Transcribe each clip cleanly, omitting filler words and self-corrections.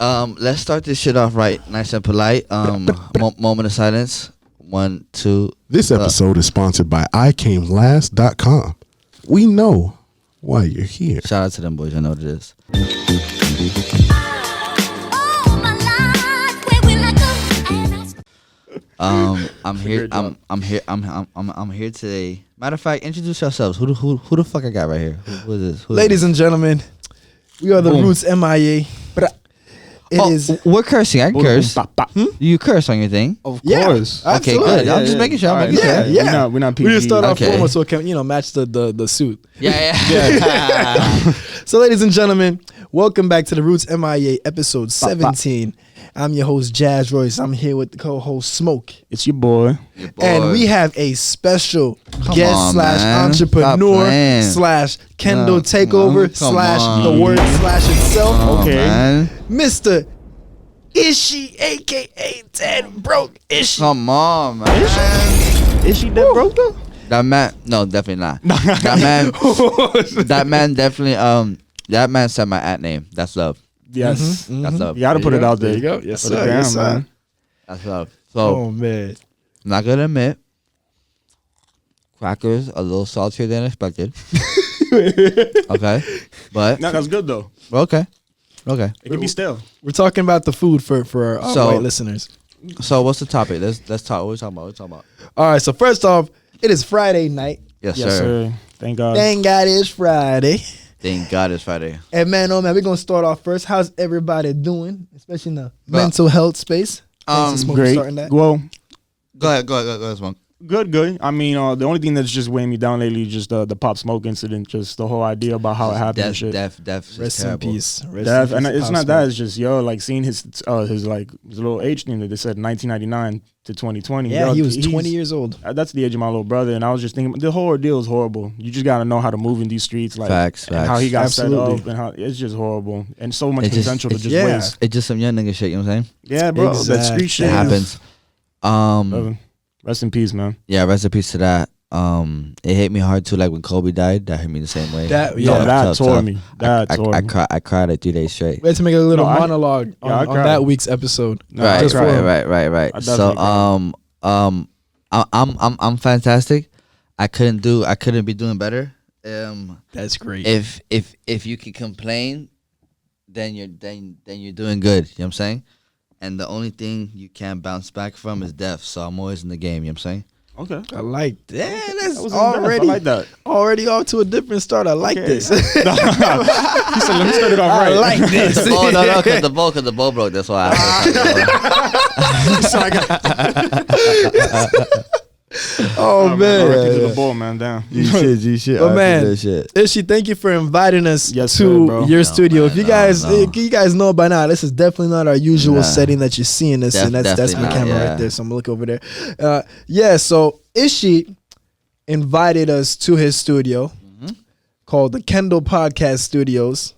Let's start this shit off right, nice and polite. Moment of silence. 1, 2. This episode is sponsored by ICameLast.com. We know why you're here. Shout out to them boys. I know what it is. I'm here. I'm here today. Matter of fact, introduce yourselves. Who the fuck I got right here? Who is this? Ladies and gentlemen, we are the Roots MIA. We're cursing. I can curse. You curse on your thing. Of Yeah, course. Okay, good. I'm just making sure. I'm making sure. Yeah. We're not PG. We just start off Okay. formal so it can, match the suit. Yeah. So, ladies and gentlemen, welcome back to the Roots MIA episode 17. I'm your host, Jazz Royce. I'm here with the co-host, Smoke. It's your boy. And we have a special guest on, slash man. Stop entrepreneur playing. slash Kendall Come takeover on. slash the word slash itself. Okay. Man. Mr. Ishi, aka 10 Broke Ishi. Come on, man. Is she that broke though? That man, no, definitely not. That man definitely. That man said my at name. That's love. Yes. That's love. You gotta put it out there. There you go. Yes, Put it sir. down, Yes, sir. man. That's love. So Oh, man. I'm not gonna admit, crackers a little saltier than expected. Okay, but No, that's good though. okay. It can be stale. We're talking about the food for our So- white listeners. So what's the topic? Let's talk. What we talking about? All right, so first off, it is Friday night. Yes, Yes, sir. sir. Thank God. Thank God it's Friday. Thank God it's Friday. And man, oh man, we're gonna start off first. How's everybody doing, especially in the Well, mental health space? Thanks to Smoke for Great. starting that. Well, Go ahead, Smoke. good. I mean, the only thing that's just weighing me down lately is just the Pop Smoke incident. Just the whole idea about how it happened and shit. Death. Rest in terrible. peace. Rest in Death, peace and to it's Pop not that. Smoke. It's just like seeing his little age thing that they said 1999 to 2020. Yeah, Yo, he was he's- 20 years old. That's the age of my little brother, and I was just thinking the whole ordeal is horrible. You just gotta know how to move in these streets, like Facts. and how he got Absolutely. set up, and how it's just horrible, and so much It just- potential to it's- just yeah. waste. It's just some young nigga shit. You know what I'm saying? Yeah, bro, that Exactly. street It shit happens. Rest in peace, man. Yeah. Rest in peace to that. It hit me hard too. Like when Kobe died, that hit me the same way. That- No, yeah. that Tough, tore tough. me. That tore me. I cried like 3 days straight. We had to make a little No, I- monologue yeah, I on cried. that week's episode. No, I just cried. for him. Right. I So definitely I'm fantastic. I couldn't be doing better. That's great. If you can complain, then you're doing good. You know what I'm saying? And the only thing you can't bounce back from is death. So I'm always in the game. You know what I'm saying? Okay. I like that. That's That was already. I like that. already off to a different start. I like Okay. this. He said, "Let me start it off I right." like this. Oh no, because the bowl broke. That's why. Oh To man. the ball, man. Damn. G shit. But man, shit. Ishi, thank you for inviting us Yes, sir, to bro. your No, studio. man, If you no, guys, no. you guys know by now, this is definitely not our usual Nah. setting that you're seeing us in. That's my Definitely not, camera yeah. right there. So I'm gonna look over there. Yeah. So Ishi invited us to his studio called the Kendall Podcast Studios,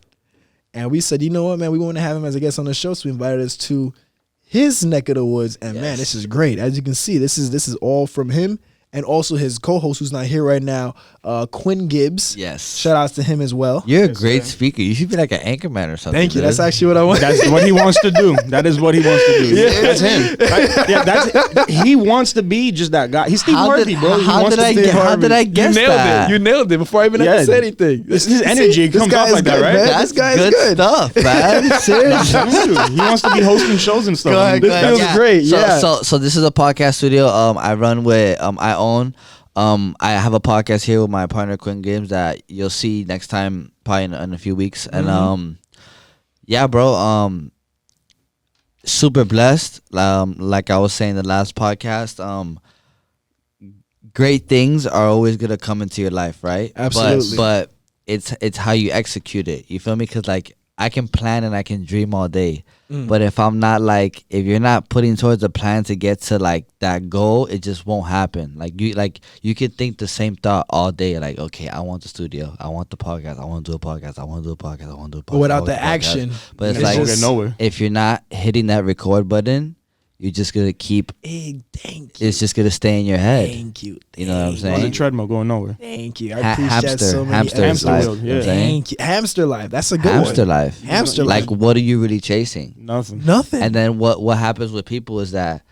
and we said, you know what, man, we want to have him as a guest on the show. So we invited us to his neck of the woods, and man, Yes. this is great. As you can see, this is all from him. And also his co-host, who's not here right now, Quinn Gibbs. Yes. Shout outs to him as well. You're a great speaker. You should be like an anchorman or something. Thank you. dude. That's actually what I want. That's what he wants to do. That is what he wants to do. Yeah. That's him. Right? Yeah, he wants to be just that guy. He's Steve Harvey, bro. He How wants did to I be get? How Harvey. did I You guess nailed that? it. You nailed it before I even had to Yeah. say anything. His energy this comes guy off is like that, good, right? man. That's This guy's good good. stuff, man. Seriously. He wants to be hosting shows and stuff. Go ahead, This go ahead. feels great, So, yeah. So this is a podcast studio. I run with. I own. I have a podcast here with my partner Quinn Games that you'll see next time, probably in a few weeks. And yeah, bro. Super blessed. Like I was saying the last podcast. Great things are always gonna come into your life, right? Absolutely. But it's how you execute it. You feel me? Because like I can plan and I can dream all day. But if I'm not like, if you're not putting towards a plan to get to like that goal, it just won't happen. Like you could think the same thought all day. Like, okay, I want the studio, I want the podcast, I want to do a podcast, I want to do a podcast, I want to do a podcast. But without I want the to do a podcast. action, But it's It's like gonna get nowhere. if you're not hitting that record button, you're just gonna keep. Hey, thank you. It's just gonna stay in your head. Thank you. You know what I'm On the saying? treadmill going nowhere. Thank you. I appreciate Hamster, so many hamster episodes. life. wheel, You know what I'm yeah. saying? Thank you. Hamster life. That's a good Hamster one. life. Hamster Like, life. what are you really chasing? Nothing. Nothing. And then what happens with people is that,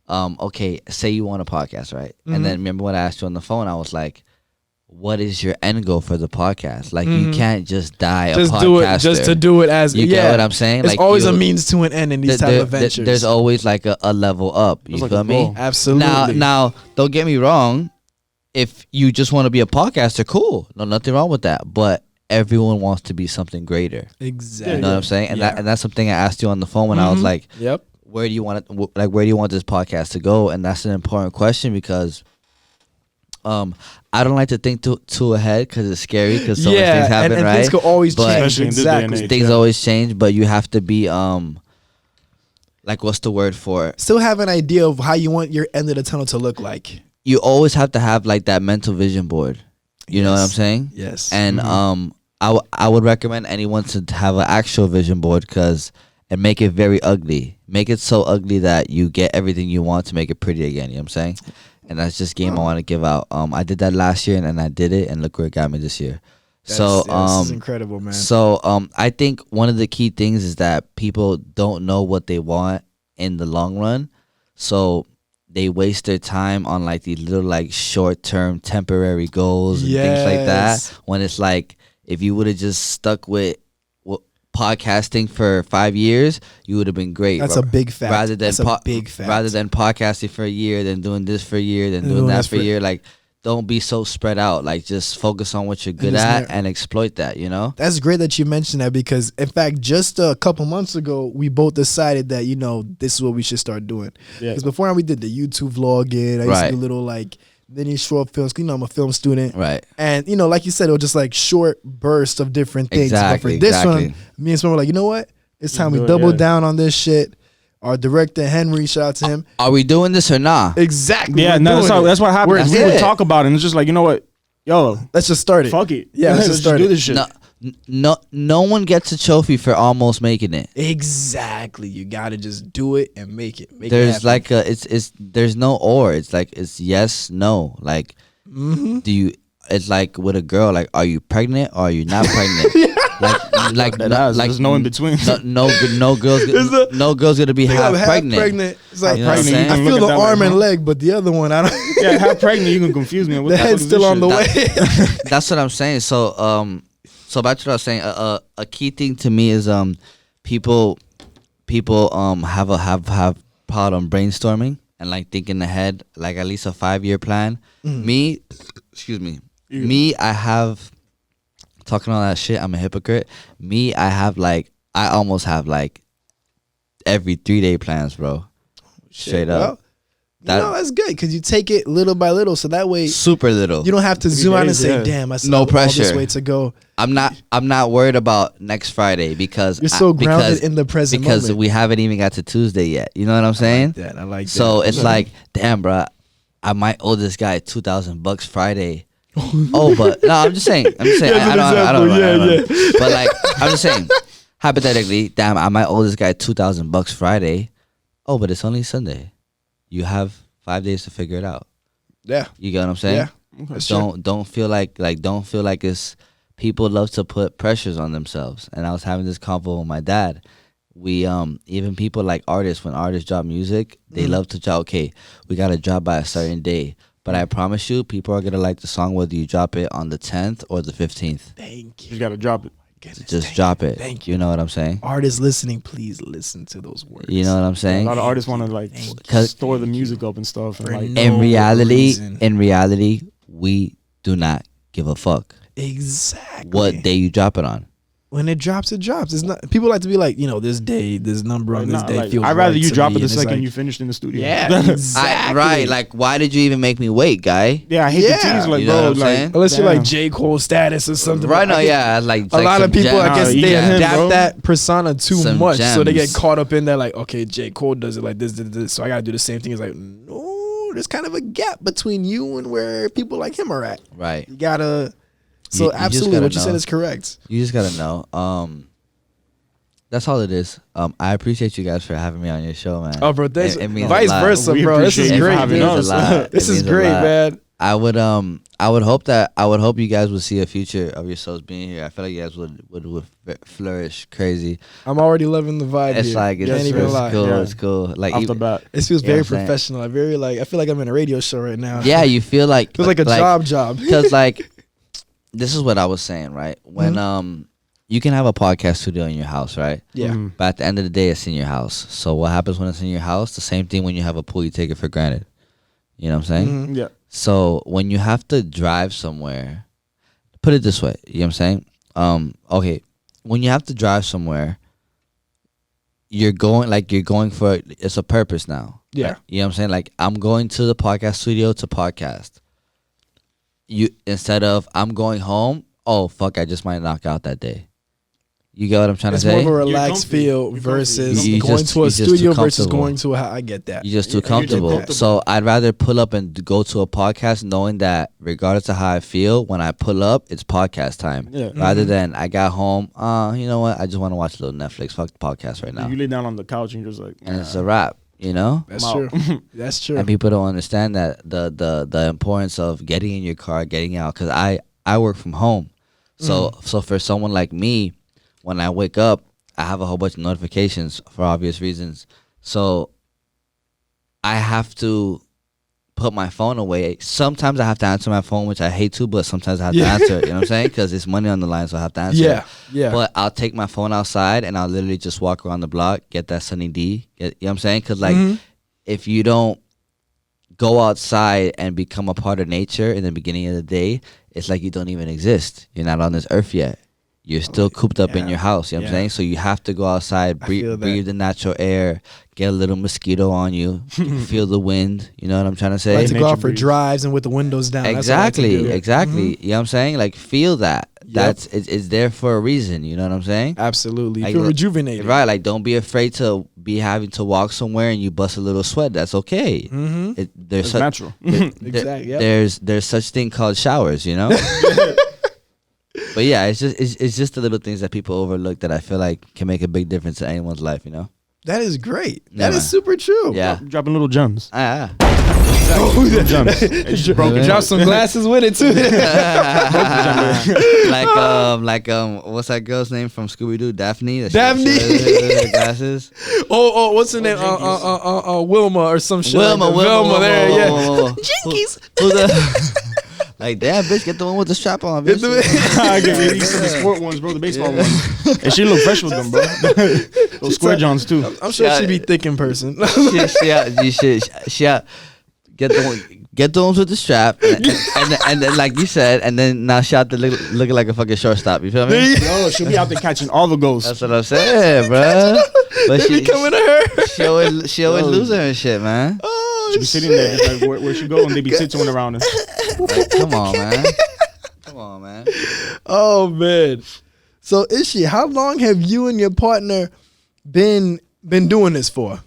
okay, say you want a podcast, right? Mm-hmm. And then remember when I asked you on the phone, I was like, what is your end goal for the podcast? Like, you can't just die a just podcaster. do it. Just to do it as You get what I'm saying? It's Like, always a you- means to an end in these type of ventures. There's always like a level up. You There's like feel a me? goal. Absolutely. Now, don't get me wrong. If you just want to be a podcaster, cool. No, nothing wrong with that. But everyone wants to be something greater. Exactly. You know what I'm saying? And Yeah. that's something I asked you on the phone when I was like, Yep. where do you want it? Like, where do you want this podcast to go? And that's an important question because, I don't like to think too ahead because it's scary because so many things happen, and right? things could always But- change. Especially in this day and Exactly. age. Things Yeah. always change, but you have to be like, what's the word for it? Still have an idea of how you want your end of the tunnel to look like. You always have to have like that mental vision board. You know what I'm Yes. saying? Yes. And I would recommend anyone to have an actual vision board and make it very ugly. Make it so ugly that you get everything you want to make it pretty again. You know what I'm saying? And that's just game I want to give out. I did that last year and I did it, and look where it got me this year. This So is incredible, man. so I think one of the key things is that people don't know what they want in the long run. So they waste their time on like these little like short-term temporary goals and things like that, Yes. when it's like if you would have just stuck with podcasting for 5 years, you would have been great. That's a big fact. Rather than That's a big fact. rather than podcasting for a year, then doing this for a year, then doing doing that this for a for- year, like don't be so spread out. Like just focus on what you're good just at never- and exploit that, you know? That's great that you mentioned that because, in fact, just a couple months ago, we both decided that, this is what we should start doing. Yeah. Because before we did the YouTube vlogging, I used Right. to do little like mini short films. I'm a film student. Right. And, like you said, it was just like short bursts of different things. Exactly, But for this exactly. one, me and Sven were like, you know what? It's time we do it, double yeah. down on this shit. Our director, Henry, shout out to him. Are we doing this or not? Exactly. Yeah, we're no, doing it. that's what happened. We're- We yeah. would talk about it, and it's just like, you know what? Yo, Let's just start it. fuck it. Yeah, let's just start do it. this shit. No one gets a trophy for almost making it. Exactly. You got to just do it and make it. Make it There's happen. like it's there's no or. It's like it's yes, no. Like Mm-hmm. do you? It's like with a girl. Like, are you pregnant or are you not pregnant? like There's no in between. no girls no girls gonna be Think half I'm half pregnant. It's like You know what I'm saying? I You feel can the look at that arm like, and huh? leg, but the other one, I don't. Yeah, half pregnant, you can confuse me. What The fuck head's is still this on the shit? way. That's what I'm saying. So back to what I was saying. A key thing to me is people have problem brainstorming and like thinking ahead, like at least a 5-year plan. Me, excuse me. Me, I have talking all that shit. I'm a hypocrite. Me, I almost have like every 3-day plans, bro. Straight up. Well, that's good because you take it little by little, so that way Super little. you don't have to zoom out and days, say, yeah. "Damn, I still No have all this pressure. way to go." I'm not worried about next Friday because You're so grounded because- in the present because moment. we haven't even got to Tuesday yet. You know what I'm saying? I like that. So it's like, damn, bro, I might owe this guy $2,000 Friday. Oh, but no, I'm just saying. I don't know. But like, I'm just saying, hypothetically, damn, I might owe this guy $2,000 Friday. Oh, but it's only Sunday. You have 5 days to figure it out. yeah, You get what I'm saying? yeah. That's true. Don't feel like it's people love to put pressures on themselves. And I was having this convo with my dad. We even people like artists, when artists drop music, they love to drop, okay, we gotta drop by a certain day. But I promise you, people are gonna like the song whether you drop it on the 10th or the 15th. Thank You you. just gotta drop it. Goodness, Just thank drop you. it. Thank You know what I'm saying? Artists listening, please listen to those words. You know what I'm A saying? lot of artists want to like Cause- store the music up and stuff. And For like, no reason. In reality, we do not give a fuck Exactly. what day you drop it on. When it drops, it drops. It's not. People like to be like, this day, this number on this nah, day like, feels. I'd rather right you to drop me, it the and it's second like, you finished in the studio. Yeah, exactly. Right, like why did you even make me wait, guy? Yeah, I hate Yeah. the tease. Like, You know bro, what I'm like, saying? Unless you're like damn. J. Cole status or something. Right but now, I guess yeah, like A lot of people, I guess, Nah, they yeah, adapt bro. that persona too Some much, so they get gems. caught up in that. Like, okay, J. Cole does it like this, so I gotta do the same thing. It's like, no, there's kind of a gap between you and where people like him are at. Right. You gotta. So You just absolutely, gotta what you said know. is correct. You just gotta know. That's all it is. I appreciate you guys for having me on your show, man. Oh, bro, thanks. It means Vice a lot. versa, We bro. This is appreciate you great, having dude. us. This It is means a great, lot. man. I would hope you guys would see a future of yourselves being here. I feel like you guys would flourish crazy. I'm already loving the vibe It's here. like Can't it's even lie. cool. Yeah. It's cool. Like Off even- the bat. This feels Yeah, very I'm saying. professional. I feel like I'm in a radio show right now. yeah, you feel like Feels like a job. Because like this is what I was saying, right? When you can have a podcast studio in your house, right? Yeah. Mhm. But at the end of the day, it's in your house. So what happens when it's in your house? The same thing when you have a pool, you take it for granted. You know what I'm saying? Mhm. Yeah. So when you have to drive somewhere, put it this way, you know what I'm saying? Okay, when you have to drive somewhere, you're going for it's a purpose now. Yeah. You know what I'm saying? Like I'm going to the podcast studio to podcast. You instead of I'm going home, oh fuck, I just might knock out that day. You get what I'm trying It's to more say? of a You're relaxed comfy. feel You're comfy. versus You going just- to a you're just too studio versus comfortable. going to I get that. You're just too Yeah, you're too comfortable. comfortable. So I'd rather pull up and go to a podcast knowing that regardless of how I feel, when I pull up, it's podcast time. Yeah. Rather than I got home, you know what? I just want to watch a little Netflix. Fuck the podcast right now. You lay down on the couch and you're just like, And it's a wrap, you know? That's I'm true. out. That's true. And people don't understand that the importance of getting in your car, getting out. Because I work from home. So for someone like me, when I wake up, I have a whole bunch of notifications for obvious reasons. So I have to put my phone away. Sometimes I have to answer my phone, which I hate to, but sometimes I have to Yeah. answer it. You know what I'm saying? Because it's money on the line, so I have to answer it. Yeah. But I'll take my phone outside and I'll literally just walk around the block, get that sunny D. You know what I'm saying? Because like, if you don't go outside and become a part of nature in the beginning of the day, it's like you don't even exist. You're not on this earth yet. You're still cooped up in yeah. your house. You know what I'm Yeah. saying? So you have to go outside, I feel breathe that. the natural air, get a little mosquito on you, feel the wind. You know what I'm trying to say? I like to go Nature out for breeze. drives and with the windows down. That's what I like to Exactly, do. exactly. Mhm. You know what I'm saying? Like feel that. Yep. That's it's there for a reason. You know what I'm saying? Absolutely. You Like, feel look, rejuvenated. Right. Like don't be afraid to be having to walk somewhere and you bust a little sweat. That's okay. Mm-hmm. There's it's such, natural. Exactly. Yep. there's such thing called showers. You know. But yeah, it's just the little things that people overlook that I feel like can make a big difference in anyone's life. You know. That is great. Yeah, That is man. super true. Yeah. Dropping little gems. Ah. Little gems. It's just broken. Yeah. Drop some glasses with it too. like what's that girl's name from Scooby Doo? Daphne. Daphne. Glasses. oh, what's her name? Wilma or some shit. Wilma. like that. Wilma. There, yeah. Jinkies. Who the? Like damn, bitch, get the one with the strap on, bitch. I get these are the sport ones, bro. The baseball ones. And she look fresh with them, bro. Those square johns too. I'm sure she'd be thick in person. You should get the ones with the strap, and then like you said, and then now shot the looking like a fucking shortstop. You feel me? No, she'll be out there catching all the goals. That's what I'm saying, bro. But They be coming to her. she always losing her shit, man. Oh, She'll be sitting there, just like, where she go, and they be tiptoeing around her. Like, come on, man. Come on, man. Oh man. So Ishi, how long have you and your partner been doing this for?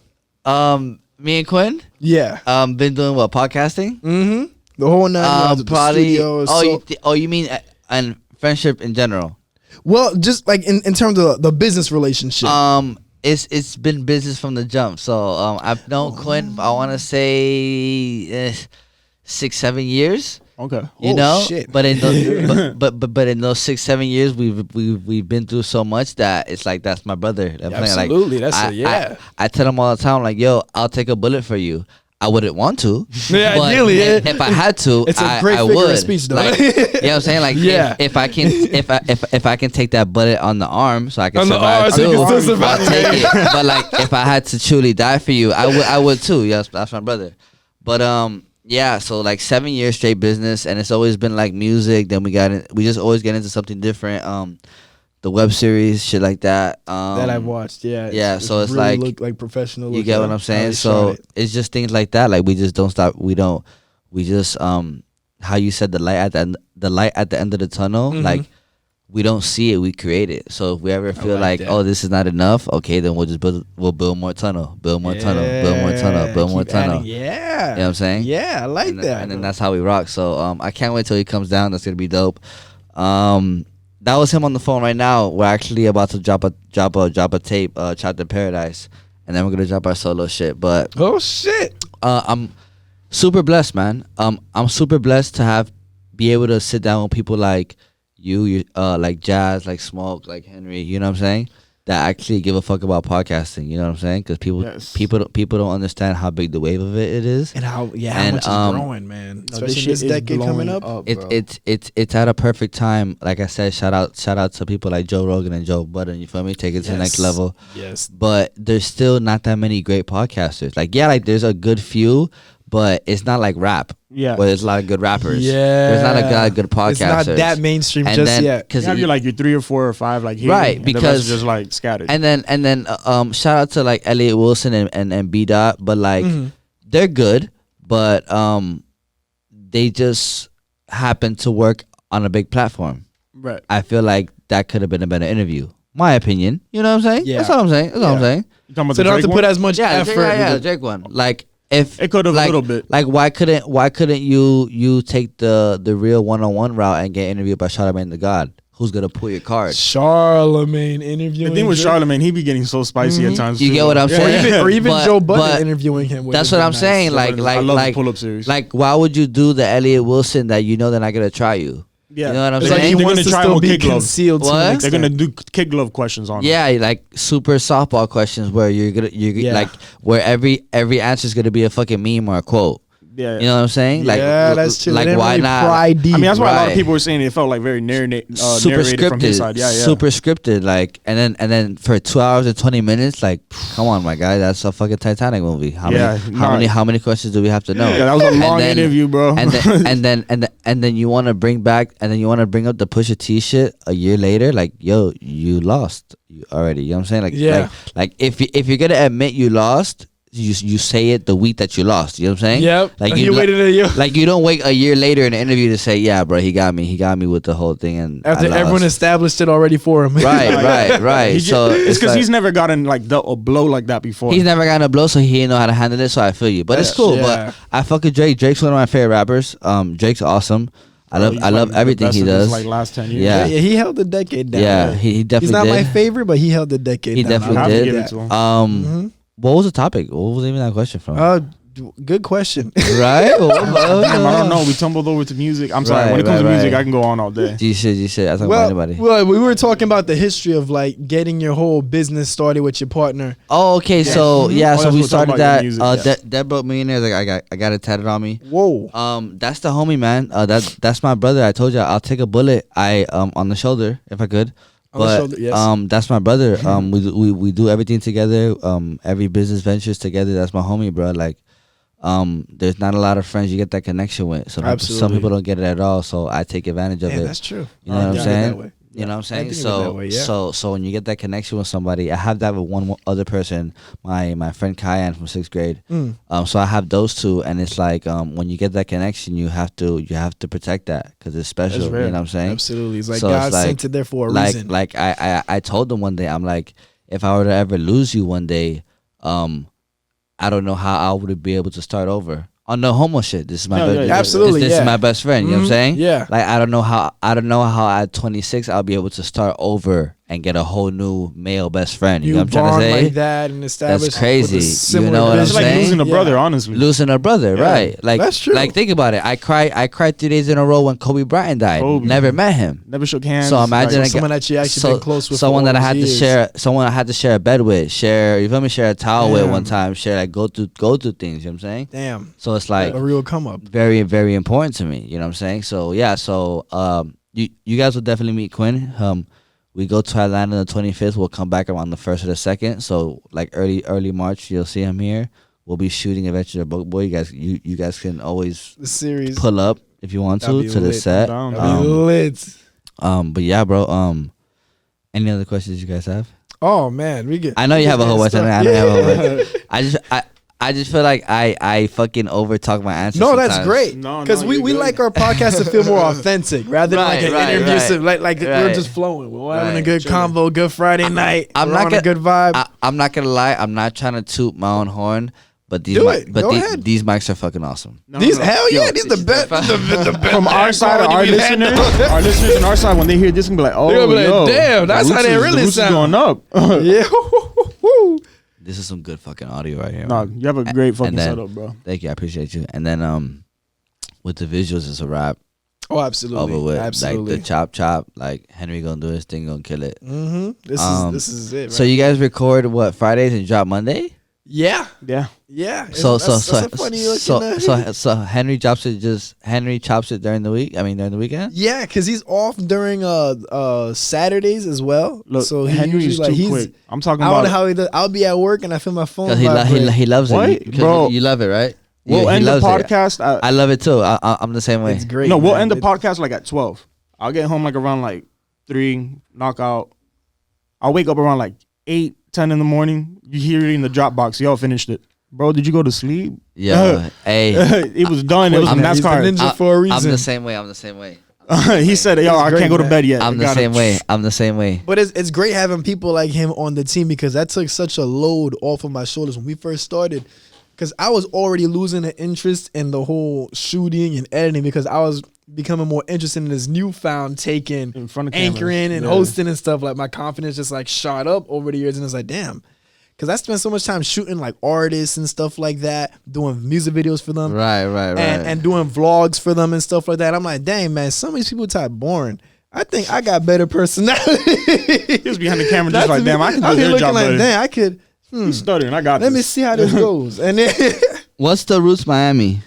Me and Quinn, Yeah. been doing what, podcasting? Mm-hmm. The whole 9 yards of the Probably. studio. You mean and friendship in general? Well, just like in terms of the business relationship. It's been business from the jump. So I've known Quinn. I want to say 6-7 years. Okay. You Oh, know, shit. but in those, but in those 6-7 years, we've been through so much that it's like that's my brother. I'm saying, like, Absolutely. That's yeah. I tell him all the time, like, yo, I'll take a bullet for you. I wouldn't want to. Yeah, but ideally, yeah. if I had to, It's a I great I figure of would. speech, though. Like, you know what I'm saying? Like, Yeah. if I can, if I can take that bullet on the arm, so I can On the survive arm, so you too, can still survive. I'll take it. But like, if I had to truly die for you, I would too. Yes, that's my brother. But yeah. So like 7 years straight business, and it's always been like music. Then we just always get into something different. The web series, shit like that. That I've watched. Yeah. yeah, so it's really like- look like professional. You look, get what yeah. I'm saying? I So shot it. it's just things like that. Like we just don't stop. We just how you said the light at the end of the tunnel. Mhm. Like we don't see it, we create it. So if we ever feel like like, that. oh, this is not enough, okay, then we'll build more tunnel, build more tunnel, build more tunnel, build more Keep tunnel. adding- You Yeah. know what I'm saying? Yeah, I like and that. and then that's how we rock. So I can't wait till he comes down. That's gonna be dope. that was him on the phone right now. We're actually about to drop a tape, Chopped in Paradise, and then we're gonna drop our solo shit. But Oh shit. I'm super blessed, man. I'm super blessed to be able to sit down with people like you, like Jazz, like Smoke, like Henry. You know what I'm saying? That actually give a fuck about podcasting. You know what I'm saying? Because people don't understand how big the wave of it is, And how much it's growing, man. Especially this decade coming up. It's at a perfect time. Like I said, shout out to people like Joe Rogan and Joe Budden. You feel me? Take it to the next level. Yes. But there's still not that many great podcasters. Like there's a good few, but it's not like rap. Yeah. Where there's a lot of good rappers. Yeah. There's not a lot of good podcasters. It's not that mainstream just yet. Cause you have your 3 or 4 or 5 like here, right, and because the rest is just like scattered. And then shout out to like Elliot Wilson and B Dot, but like they're good, but they just happen to work on a big platform. Right. I feel like that could have been a better interview. My opinion. You know what I'm saying? Yeah. That's all I'm saying. That's all I'm saying. You talking about So the don't have Drake to put one? as much effort. The Drake one. Like if It could have like, a little bit. Like why couldn't you take the real one-on-one route and get interviewed by Charlamagne the God? Who's gonna pull your card? Charlamagne interviewing. The thing with Drake. Charlamagne, he be getting so spicy at times. You too, get what I'm though. saying? Or even But- Joe Budden but interviewing him. That's what I'm saying. Like I love the pull-up series. Like why would you do the Elliot Wilson that you know they're not gonna try you? Yeah. You know what I'm It's like saying? he They're wants gonna to try still him with be kick gloves. concealed. To What? an They're extent. gonna do kick glove questions on him. Yeah, like super softball questions where Yeah. like where every answer is gonna be a fucking meme or a quote. Yeah. You know what I'm saying? Like Yeah, that's true. They Like didn't why really not? pry deep. I mean, that's why a lot of Right. people were saying it felt like very Super narrated scripted, from his side. Yeah, yeah. super scripted. Like and then for 2 hours and 20 minutes, like come on, my guy, that's a fucking Titanic movie. How many questions do we have to know? Yeah, that was a And long then- interview, bro. And then you want to bring up the Pusha T shit a year later, like yo, you lost already. You know what I'm saying? Like Yeah. like if you're gonna admit you lost, you say it the week that you lost. You know what I'm saying? Yep. Like you waited a year. Like you don't wait a year later in an interview to say, yeah, bro, he got me with the whole thing, and After I lost. everyone established it already for him. right. So it's because like, he's never gotten like a blow like that before. he's never gotten a blow, so he didn't know how to handle it. So I feel you, but it's cool. Yeah. But I fuck with Drake. Drake's one of my favorite rappers. Drake's awesome. I He's love like the everything best he of his, does. like last 10 years. Yeah. Yeah, he held the decade down. Yeah, he definitely He's not did. my favorite, but he held the decade He down. definitely I'll Have to did. give give that. it to him. Mhm. What was the topic? What was even that question from? Good question. Right? Damn, I don't know. We tumbled over to music. I'm sorry. Right, When it comes to right, music, right. I can go on all day. You should. I talk about anybody. Well, we were talking about the history of like getting your whole business started with your partner. Oh, okay. So Oh, so that's we what we're talking started about, that. your music, Dead Broke Millionaires. Like I got it tatted on me. Whoa. That's the homie, man. That's my brother. I told you I'll take a bullet. On the shoulder if I could. On the But shoulder, yes. that's my brother. We do everything together. Every business ventures together. That's my homie, bro. Like, there's not a lot of friends you get that connection with. Some Absolutely. people don't get it at all. So I take advantage of Yeah, it. that's true. You know what I'm Yeah, saying? that way. You know what I'm saying? think of it that way, yeah. So when you get that connection with somebody, I have that with one other person, my friend Kyan from 6th grade. So I have those two, and it's like when you get that connection, you have to protect that because it's special. You know rare. what I'm saying? Absolutely. It's like So God it's like- sent it there for a like reason. like I told them one day, I'm like, if I were to ever lose you one day, I don't know how I would be able to start over. On no homo shit. This is my Absolutely, This yeah. is my best friend. You know what I'm Mhm, saying? yeah. Like I don't know how at 26 I'll be able to start over and get a whole new male best friend. You know what I'm trying bond to say? like that and establish crazy. with a You similar know what I'm It's like saying? losing a Yeah. brother, honestly. Losing a brother, Yeah, right? Like that's true. Like think about it. I cried 3 days in a row when Kobe Bryant died. Kobe. Never met him. Never shook hands. So imagine like, I someone that you actually been close with. someone for that I all had to these share, someone I had to share a bed with, share a towel with Damn. one time, share like go through things. You know what I'm saying? Damn. So it's like A real come up. very very important to me. You know what I'm saying? So yeah, so you guys will definitely meet Quinn. We go to Atlanta the 25th. We'll come back around the 1st or the 2nd. So like early March, you'll see him here. We'll be shooting Adventure Book Boy. You guys can always The series. pull up if you want That'd to be the lit. set. Down. That'd be lit. But yeah, bro. Any other questions you guys have? Oh man, we get. I know you have a whole bunch. I know you have a whole bunch. Yeah. I just feel like I fucking over talk my answers. No, that's sometimes. great. No, Because no, we you're good. like our podcast to feel more authentic rather than like Right, an right, interview. right. So like we're Right. just flowing. We're having a Right. good convo, good Friday night. I'm we're not on gonna- a good vibe. I'm not gonna lie. I'm not trying to toot my own horn, But these Do it. Go these, ahead. these mics are fucking awesome. No, These no, no. hell Yo, yeah, these the best. The best From our side, our listeners on our side, when they hear this, gonna be like, "Oh, They're gonna be like, yo, damn, that's the how roots they is- really the roots is sound." going up." Yeah. This is some good fucking audio right here. No, man. you have a great fucking then- setup, bro. Thank you, I appreciate you. And then with the visuals, it's a wrap. Oh, absolutely. Over with. Absolutely. Like the chop, like Henry gonna do his thing, gonna kill it. Mm-hmm. This is it. Right? So you guys record what, Fridays and drop Monday? yeah. Yeah, Yeah. So that's a funny looking, so Henry chops it during the week. I mean during the weekend. yeah, because he's off during Saturdays as well. look, so he Henry is usually, too quick. I'm talking I don't know about. how he does. I'll be at work and I feel my phone. Cause vibrate. he loves What? it, Bro. You love it, right? We'll he end the loves it. podcast. I love it too. I'm the same way. It's great. No, we'll man. end the It- podcast like at 12. I'll get home like around like 3, knockout. I'll wake up around like 8, 10 in the morning. You hear it in the Dropbox. Y'all finished it. Bro, did you go to sleep? Yeah. Hey, It was done. It was I'm- he's the NASCAR. ninja for a reason. I'm the same way. I'm the same way. He said, yo, I great, can't go to man. bed yet. I'm I the gotta- same way. I'm the same way. But it's great having people like him on the team because that took such a load off of my shoulders when we first started. Because I was already losing an interest in the whole shooting and editing because I was becoming more interested in this newfound taking, In front of cameras. anchoring and Yeah. hosting and stuff. Like my confidence just like shot up over the years, and it's like, damn. Because I spent so much time shooting like artists and stuff like that, doing music videos for them, Right. and doing vlogs for them and stuff like that. I'm like, dang man, some of these people type boring. I think I got better personality. He was behind the camera just That's like, damn, I can do their looking job like, better. damn, I could. He's stuttering. I got Let me this. see how this goes. And then What's the Roots Miami?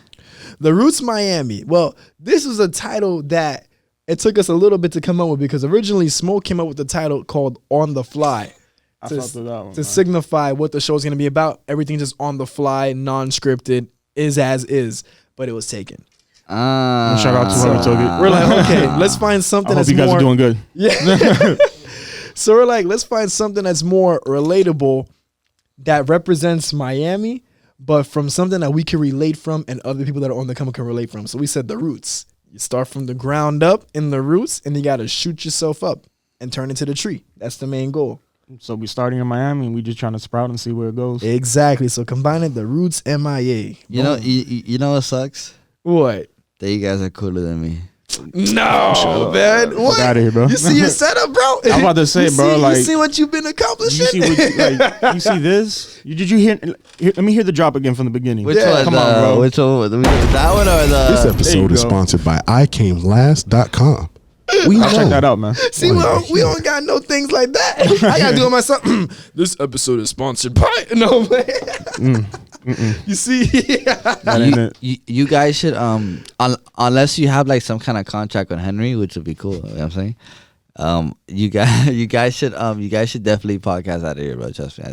The Roots Miami. Well, this was a title that it took us a little bit to come up with because originally Smoke came up with the title called On the Fly I to, felt that one. to man. signify what the show's going to be about. Everything just on the fly, non-scripted, is as is. But it was taken. Shout Shout out to whoever took it. We're like, okay, let's find something I hope that's you guys more. are doing good. Yeah. So we're like, let's find something that's more relatable that represents Miami, but from something that we can relate from and other people that are on the come can relate from. So we said the roots. You start from the ground up in the roots, and you got to shoot yourself up and turn into the tree. That's the main goal. So we starting in Miami and we just trying to sprout and see where it goes. Exactly. So combining the roots MIA. You know, Boom. you know what sucks? What? That you guys are cooler than me. No, man. What? Fuck outta here, bro. You see your setup, bro? I'm about to say, You bro, see- like- you see what you've been accomplishing? You see, you see this? Did you hear? Let me hear the drop again from the beginning. Which Yeah, one? come on, bro. Which one? That one or This the? episode is go. sponsored by ICameLast.com. We I'll check know. that out, man. See, we don't got no things like that. I gotta do it myself. This episode is sponsored by no man. You see, That ain't it. You guys should unless you have like some kind of contract with Henry, which would be cool. You know what I'm saying? You guys should definitely podcast out of here, bro. Trust me.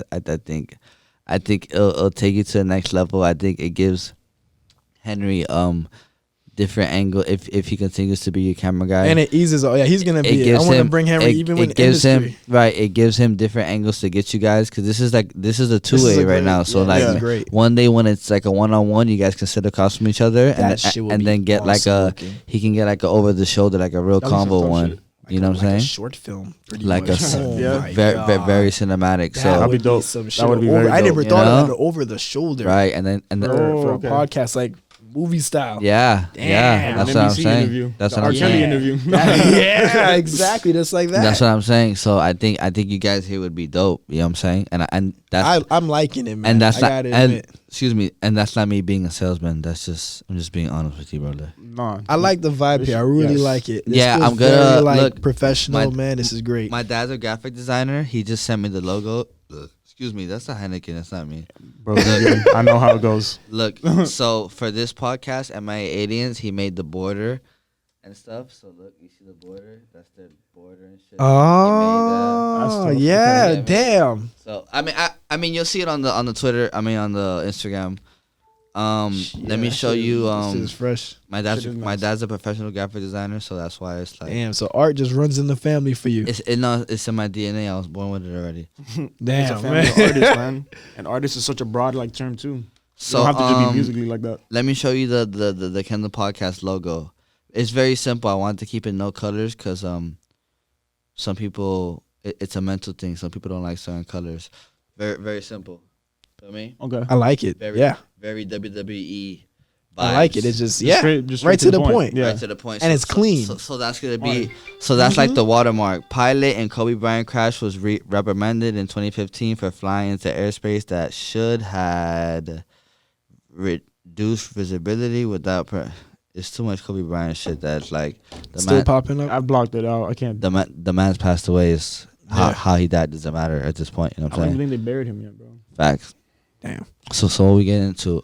I think it'll take you to the next level. I think it gives Henry different angle if he continues to be your camera guy. and it eases. Oh yeah, he's gonna It be. I gives want to him- bring Henry even it when gives industry. him right. It gives him different angles to get you guys because this is a This is two-way a right great- now. So yeah, like this is great. one day when it's like a one-on-one, you guys can sit across from each other That shit would and be then get like a awesome. he can get like a over the shoulder like a real That was some convo tough one. shit. You know what I'm Like a saying? short film, pretty Like much. a Oh Yeah. my very God. very cinematic. That So That'd be would dope. some That shit would be over- very I never dope. thought You of know? it over the shoulder. right and then For, Oh, for okay. a podcast like movie style. yeah Damn. that's An what I'm NBC saying. interview. That's The what R. I'm Kelly saying. interview. Yeah, exactly. Just like that. That's what I'm saying. So I think you guys here would be dope. You know what I'm saying? And that's I'm liking it, man. and that's I not gotta and admit. excuse me, and that's not me being a salesman. That's just I'm just being honest with you, brother. Nah. I like the vibe here. I really Yes. like it. This Yeah, feels I'm gonna- very, like, look, professional, my- man. This is great. My dad's a graphic designer. He just sent me the logo. Excuse me, that's a Heineken. That's not me. Bro, I know how it goes. Look, so for this podcast, MIA Aliens, he made the border and stuff. So look, you see the border? That's the border and shit. He Oh, That's tough. yeah, Okay. damn. made that. So I mean, you'll see it on the Twitter. I mean, on the Instagram. Let me Yeah, show shit you. This is fresh. My dad's shit is my nice. dad's a professional graphic designer, so that's why it's like Damn, so art just runs in the family for you. it's in my DNA. I was born with it already. It's a Damn, family man. of artists, man. And artist is such a broad like term too. So you don't have to just be um, musically like that. let me show you the Kendall Podcast logo. It's very simple. I wanted to keep it no colors because some people it's a mental thing. Some people don't like certain colors. Very very simple. Feel me? Okay. I like it. Very, Yeah, very WWE. I like it. vibes. It's just Just right to the point. Yeah. Right to the point. And it's clean. So that's gonna be. So that's like the watermark. Pilot and Kobe Bryant crash was reprimanded in 2015 for flying into airspace that should had reduced visibility without. It's too much Kobe Bryant shit. That's like the Still man. popping up. I blocked it out. I can't. The man's passed away. Is how he died doesn't matter at this point. You know I what don't I'm even saying? think they buried him yet, bro. Facts. Damn. So what we get into?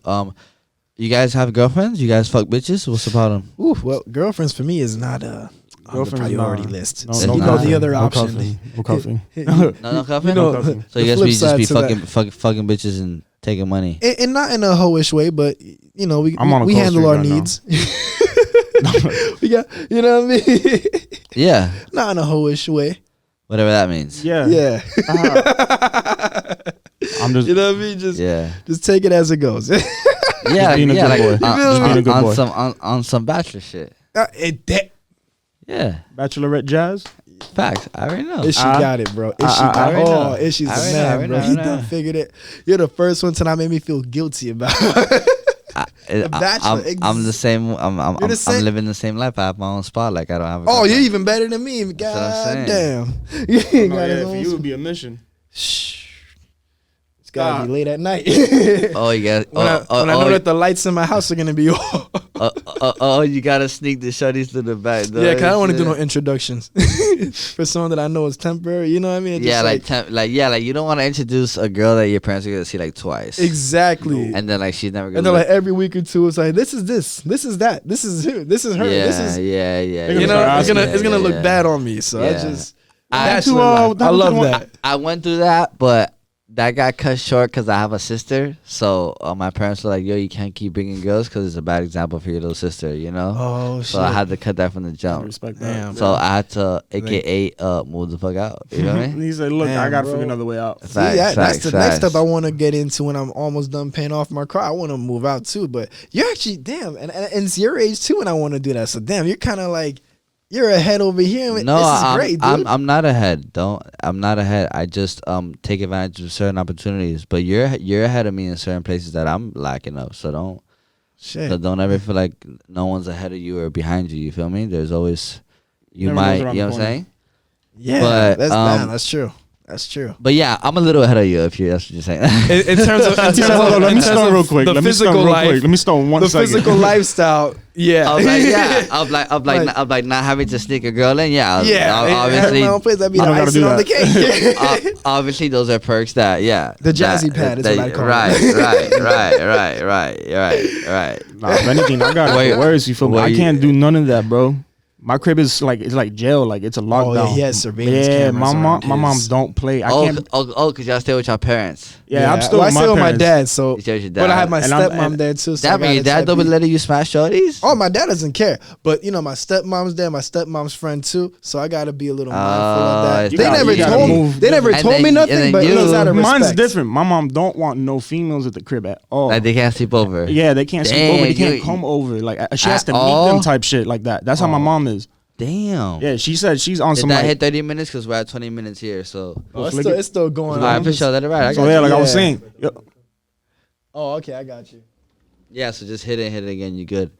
You guys have girlfriends? You guys fuck bitches? What's the problem? Ooh, well, girlfriends for me is not on the Girlfriends, priority nah. list. No, So no you know cuffing. the other No option. cuffing. No cuffing. No cuffing. You know, No cuffing. So you the guys flip be just side be to that. fucking bitches and taking money. And not in a hoish way, but you know, we I'm on a we cold handle streak our right now. needs. We got, you know what I mean? Yeah, Not in a hoish way. whatever that means. Yeah. Yeah. I'm just. You know what I mean? Yeah, Just take it as it goes. yeah, being a yeah. good Like boy. on, Just being a good on boy. some on some bachelor shit. Yeah. Bachelorette Jazz. Facts. I already know. Ishi got it, bro. Ishi I got already know. Ishi's I the already know, man, I already bro. know, I He already done know. figured it. You're the first one tonight made me feel guilty about. Bachelor, I'm the same. I'm You're the same- I'm living the same life. I have my own spot. Like I don't have. A Oh, girlfriend. you're even better than me. what I'm God saying. damn. You ain't No, got yeah, his for own you it would be a mission. Shh. It's gotta Stop. be late at night. Oh, you got. when I know that the lights in my house are gonna be off. You gotta sneak the shorties to the back door. Yeah, cause I don't want to and do no shit. introductions for someone that I know is temporary. You know what I mean? Just Yeah, like you don't want to introduce a girl that your parents are gonna see like twice. exactly. And then like she's never gonna. And then look- like every week or two, it's like this is that, this is her, this is her, yeah, this is yeah. They're you gonna know, start it's gonna asking. it's gonna look yeah. bad on me. So I Yeah. just I- bachelor To, life. I love that. I went through that, but that got cut short because I have a sister. So my parents were like, "Yo, you can't keep bringing girls because it's a bad example for your little sister," you know. Oh shit! So I had to cut that from the I jump. respect Damn. that. So I had to, AKA, move the fuck out. You know what I mean? He said, "Look, I Damn, got to bro. figure another way out." See, Facts, that's facts, the next facts. step I want to get into when I'm almost done paying off my car. I want to move out too, but you're actually damn, and it's your age too, and I want to do that. So damn, you're kind of like you're ahead over here. No, this is I'm, great, dude. I'm not ahead. I'm not ahead. I just take advantage of certain opportunities. But you're ahead of me in certain places that I'm lacking of. So Shit. don't ever feel like no one's ahead of you or behind you. You feel me? There's always you Never knows might. around You know the what I'm corner. saying? Yeah, But, that's true. That's true. But yeah, I'm a little ahead of you. If that's what you're saying. In terms of, Hold on, let me start real quick. the Let me start physical real life, quick. Let me start one the second. physical lifestyle. Yeah, of like yeah, of Like- not having to sneak a girl in. Yeah, yeah. obviously, my own place. That'd be I the don't gotta icing do on the that. cake. obviously those are perks that The jazzy pad is what I call it. right. Nah, if anything, I got Wait, it worse. You feel me? wait. I can't do none of that, bro. My crib is like it's like jail. Like it's a lockdown. yeah, he has surveillance Yeah, cameras my around mom his- don't play. I Oh, can't. because y'all stay with your parents. Yeah, I'm still well, I with my stay with my parents. dad, so You stay with your but I dad. have my And I'm- stepmom and- there too. So That I mean your gotta dad don't be check letting you smash shorties? Oh, my dad doesn't care, but you know my stepmom's there, my stepmom's friend too, so I gotta be a little mindful of that. You They gotta- never you gotta told me. move They never different. told And me then- nothing, and then but it you- was out of respect. Mine's different. My mom don't want no females at the crib at all. Like they can't sleep over. Yeah, they can't sleep Dang, over. They can't you- come over. Like she has At to meet all? them type shit like that. That's how my mom is. Damn. Yeah, she said she's on Did some that like. hit 30 minutes? Because we're at 20 minutes here. So, Oh, it's still going all right, on. for sure. That's right. I So got yeah, you. like I was Yeah. saying. Oh, okay, I got you. Yeah, so just hit it again. You good.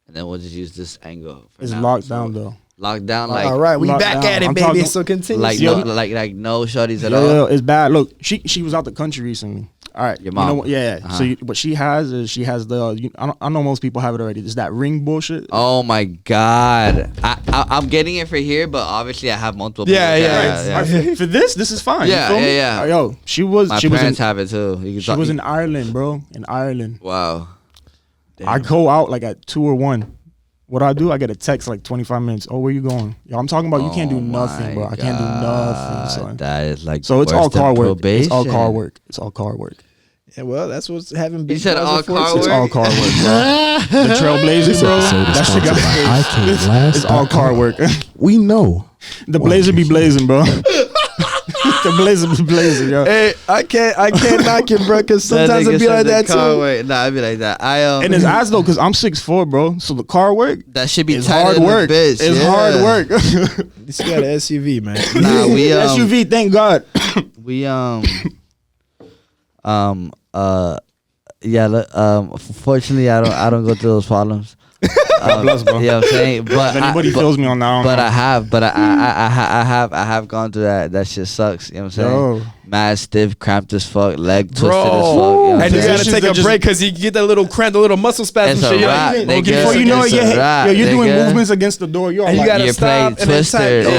And then we'll just use this angle. For It's now. locked down though. Locked down like All right, we lock back down. at it, I'm baby. talking- So continue. like Yo. no, like no shorties at Yeah, all. it's bad. Look, she was out the country recently. All right, Your mom. You know what? Yeah. Uh-huh. So what she has is she has the. I know most people have it already. It's that ring bullshit. Oh my god, I'm getting it for here, but obviously I have multiple. Yeah, people. yeah. For this is fine. Yeah, you feel me? yeah. Yo, she was My in parents have it too. You can she talk- was in Ireland, bro. In Ireland, Wow. I go out like at 2 or 1. What I do, I get a text like 25 minutes. Oh, where you going? Yo, I'm talking about you can't do Oh nothing, my bro. I can't do God, nothing, son. That is like So it's worse all than car work. It's all car probation. work. It's all car work. Yeah, well, that's what's having. You big said cars all and car forces. It's work? all car work, bro. The Trailblazers, This bro. episode is That shit sponsored got by I Came Last. It's all car work. We know. The Blazer be blazing, bro. The Blazer be blazing, yo. Hey, I can't knock it, bro, because sometimes it be like that too. Wait, nah, it'd be like that. And it's ass though, cause I'm 6'4", bro. So the car work that should be is tighter hard than work. a bitch. It's yeah. hard work. You still got an SUV, man. Nah, we SUV, thank God. we yeah. Fortunately, I don't go through those problems. bless, bro. You know what I'm saying? But If anybody feels me on that, I don't but know. I have gone through that. That shit sucks. You know what I'm saying? Yo. Mad stiff, cramped as fuck, leg twisted as fuck. Bro, You know what I'm and you saying? gotta Positions take that a just- break because you get that little cramp, the little muscle spasm It's a shit. wrap, You know, nigga. Before you know it, It's a wrap, you're doing nigga. movements against the door. You're And you like, gotta You stop play and then Twister. type. Yeah,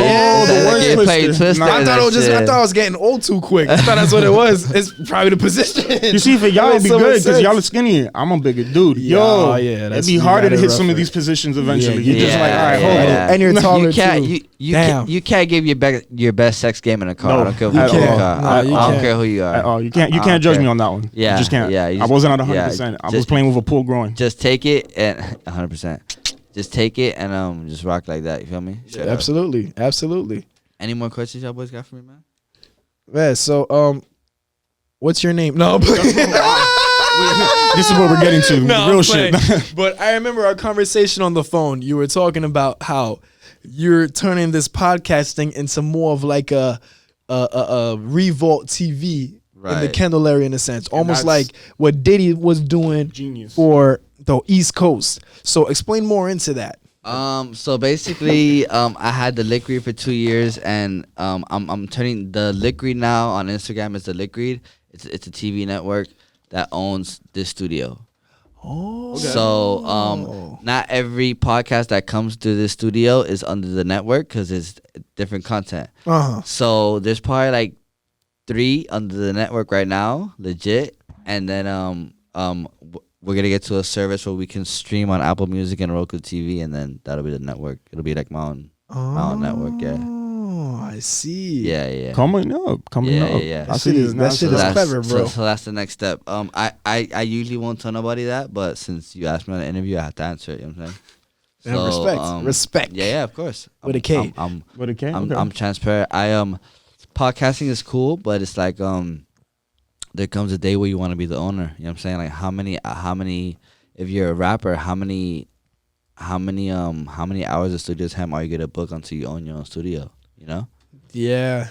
Oh, the like worst you play Twister. Twister. Nah, I and thought that it was just. I shit. thought I was getting old too quick. I thought that's what it was. It's probably the position. you see, for y'all, it'd be That makes so good much because y'all are sense. skinny. I'm a bigger dude. Yeah, Yo, yeah, it'd that's- be you harder to gotta hit some rough of these it. positions eventually. Yeah, You're just like, all right, hold yeah. on. And you're taller You can't. too. You you can't give your best sex game in a car. No, I don't care who you you can't. are. No, I you don't can't. care who you are. At all. You can't I don't judge care. me on that one. Yeah, you just can't. yeah, you I wasn't at yeah, 100%. I was just- playing with a pull groin. Just take it and 100%. Just take it and just rock like that. You feel me? Straight up. Absolutely, absolutely. Any more questions y'all boys got for me, man? Yeah. So, what's your name? No, This is what we're getting to. No, Real I'm shit. playing. But I remember our conversation on the phone. You were talking about how you're turning this podcasting into more of like a Revolt TV in the Right. Kendall area, in a sense, almost that's- like what Diddy was doing Genius. for the East Coast. So explain more into that. So basically, I had the Liquid for 2 years, and I'm turning the Liquid now on Instagram. It's the Liquid. It's a TV network that owns this studio. Oh, So not every podcast that comes to this studio is under the network because it's different content. So there's probably like 3 under the network right now, legit, and then we're gonna get to a service where we can stream on Apple Music and Roku TV, and then that'll be the network. It'll be like my own network. Yeah, Oh, I see. yeah. Coming up. Yeah. I That see shit is- these that shit is now. clever, bro. So that's the next step. I usually won't tell nobody that, but since you asked me on the interview, I have to answer it. You know what I'm saying? And respect. Respect. Yeah, of course. With a K. But it can't. I'm transparent. Podcasting is cool, but it's like there comes a day where you want to be the owner. You know what I'm saying? Like how many if you're a rapper, how many hours of studio time are you gonna book until you own your own studio? You know? Yeah.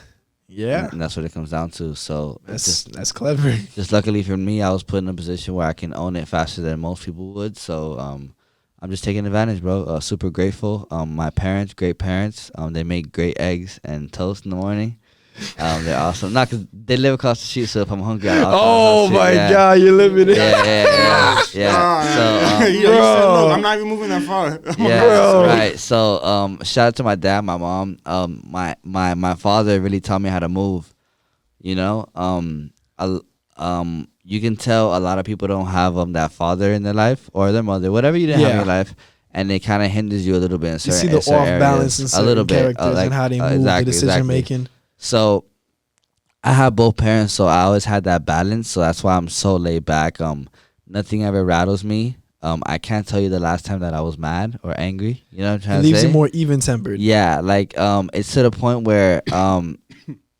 Yeah. And that's what it comes down to. So That's clever. just luckily for me, I was put in a position where I can own it faster than most people would. So I'm just taking advantage, bro. Super grateful. My parents, great parents. They make great eggs and toast in the morning. They're awesome. Not because they live across the street, so if I'm hungry, Oh my God, you're living it. Yeah. So You said, "Look, I'm not even moving that far. yeah, Bro. right. So shout out to my dad, my mom. My father really taught me how to move. You know, you can tell a lot of people don't have that father in their life or their mother, whatever you didn't have in your life, and it kind of hinders you a little bit in You certain see the in certain off balance in areas. certain A little bit, characters and how they move, exactly, the decision exactly. making. So I have both parents, so I always had that balance. So that's why I'm so laid back. Nothing ever rattles me. I can't tell you the last time that I was mad or angry. You know what I'm trying It to say? leaves you more even tempered. Yeah, like it's to the point where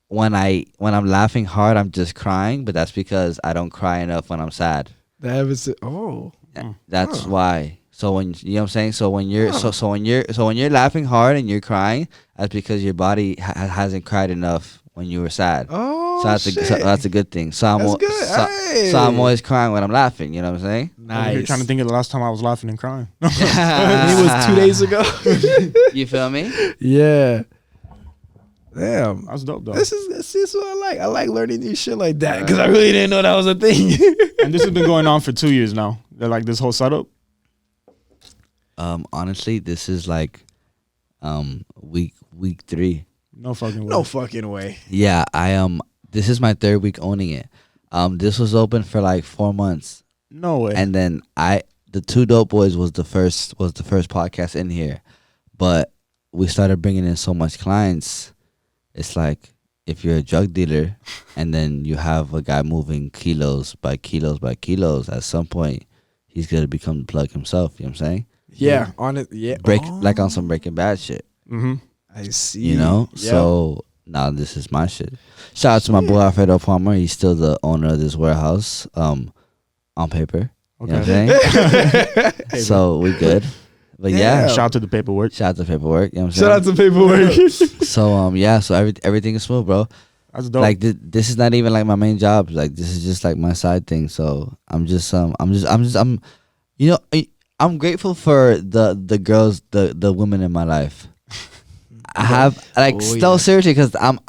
when I'm laughing hard, I'm just crying, but that's because I don't cry enough when I'm sad. That was oh. That's why. So when you know what I'm saying, so when you're so when you're laughing hard and you're crying, that's because your body hasn't cried enough when you were sad. Oh, So that's a good thing. So I'm That's good. Hey. so I'm always crying when I'm laughing. You know what I'm saying? I'm here trying to think of the last time I was laughing and crying. It was 2 days ago. You feel me? Yeah. Damn. That's dope, though. This is what I like. I like learning new shit like that because I really didn't know that was a thing. And this has been going on for 2 years now. They're like this whole setup. Honestly, this is like week 3. No fucking way. No fucking way. Yeah, this is my 3rd week owning it. This was open for like 4 months, No way. and then the Two Dope Boys was the first podcast in here, but we started bringing in so much clients. It's like if you're a drug dealer, and then you have a guy moving kilos by kilos by kilos, at some point he's gonna become the plug himself. You know what I'm saying? Yeah. On it. Yeah. Like on some Breaking Bad shit. Mm-hmm. I see. You know? Yep. So now this is my shit. Shout out to my boy Alfredo Palmer. He's still the owner of this warehouse. On paper. You know what I'm saying? So we good. But yeah. Damn. Shout out to the paperwork. Shout out to paperwork. You know what I'm Shout out saying? to paperwork. So so everything is smooth, bro. That's dope. Like this is not even like my main job. Like this is just like my side thing. So I'm you know, I'm grateful for the girls, the women in my life. I have like seriously, because I'm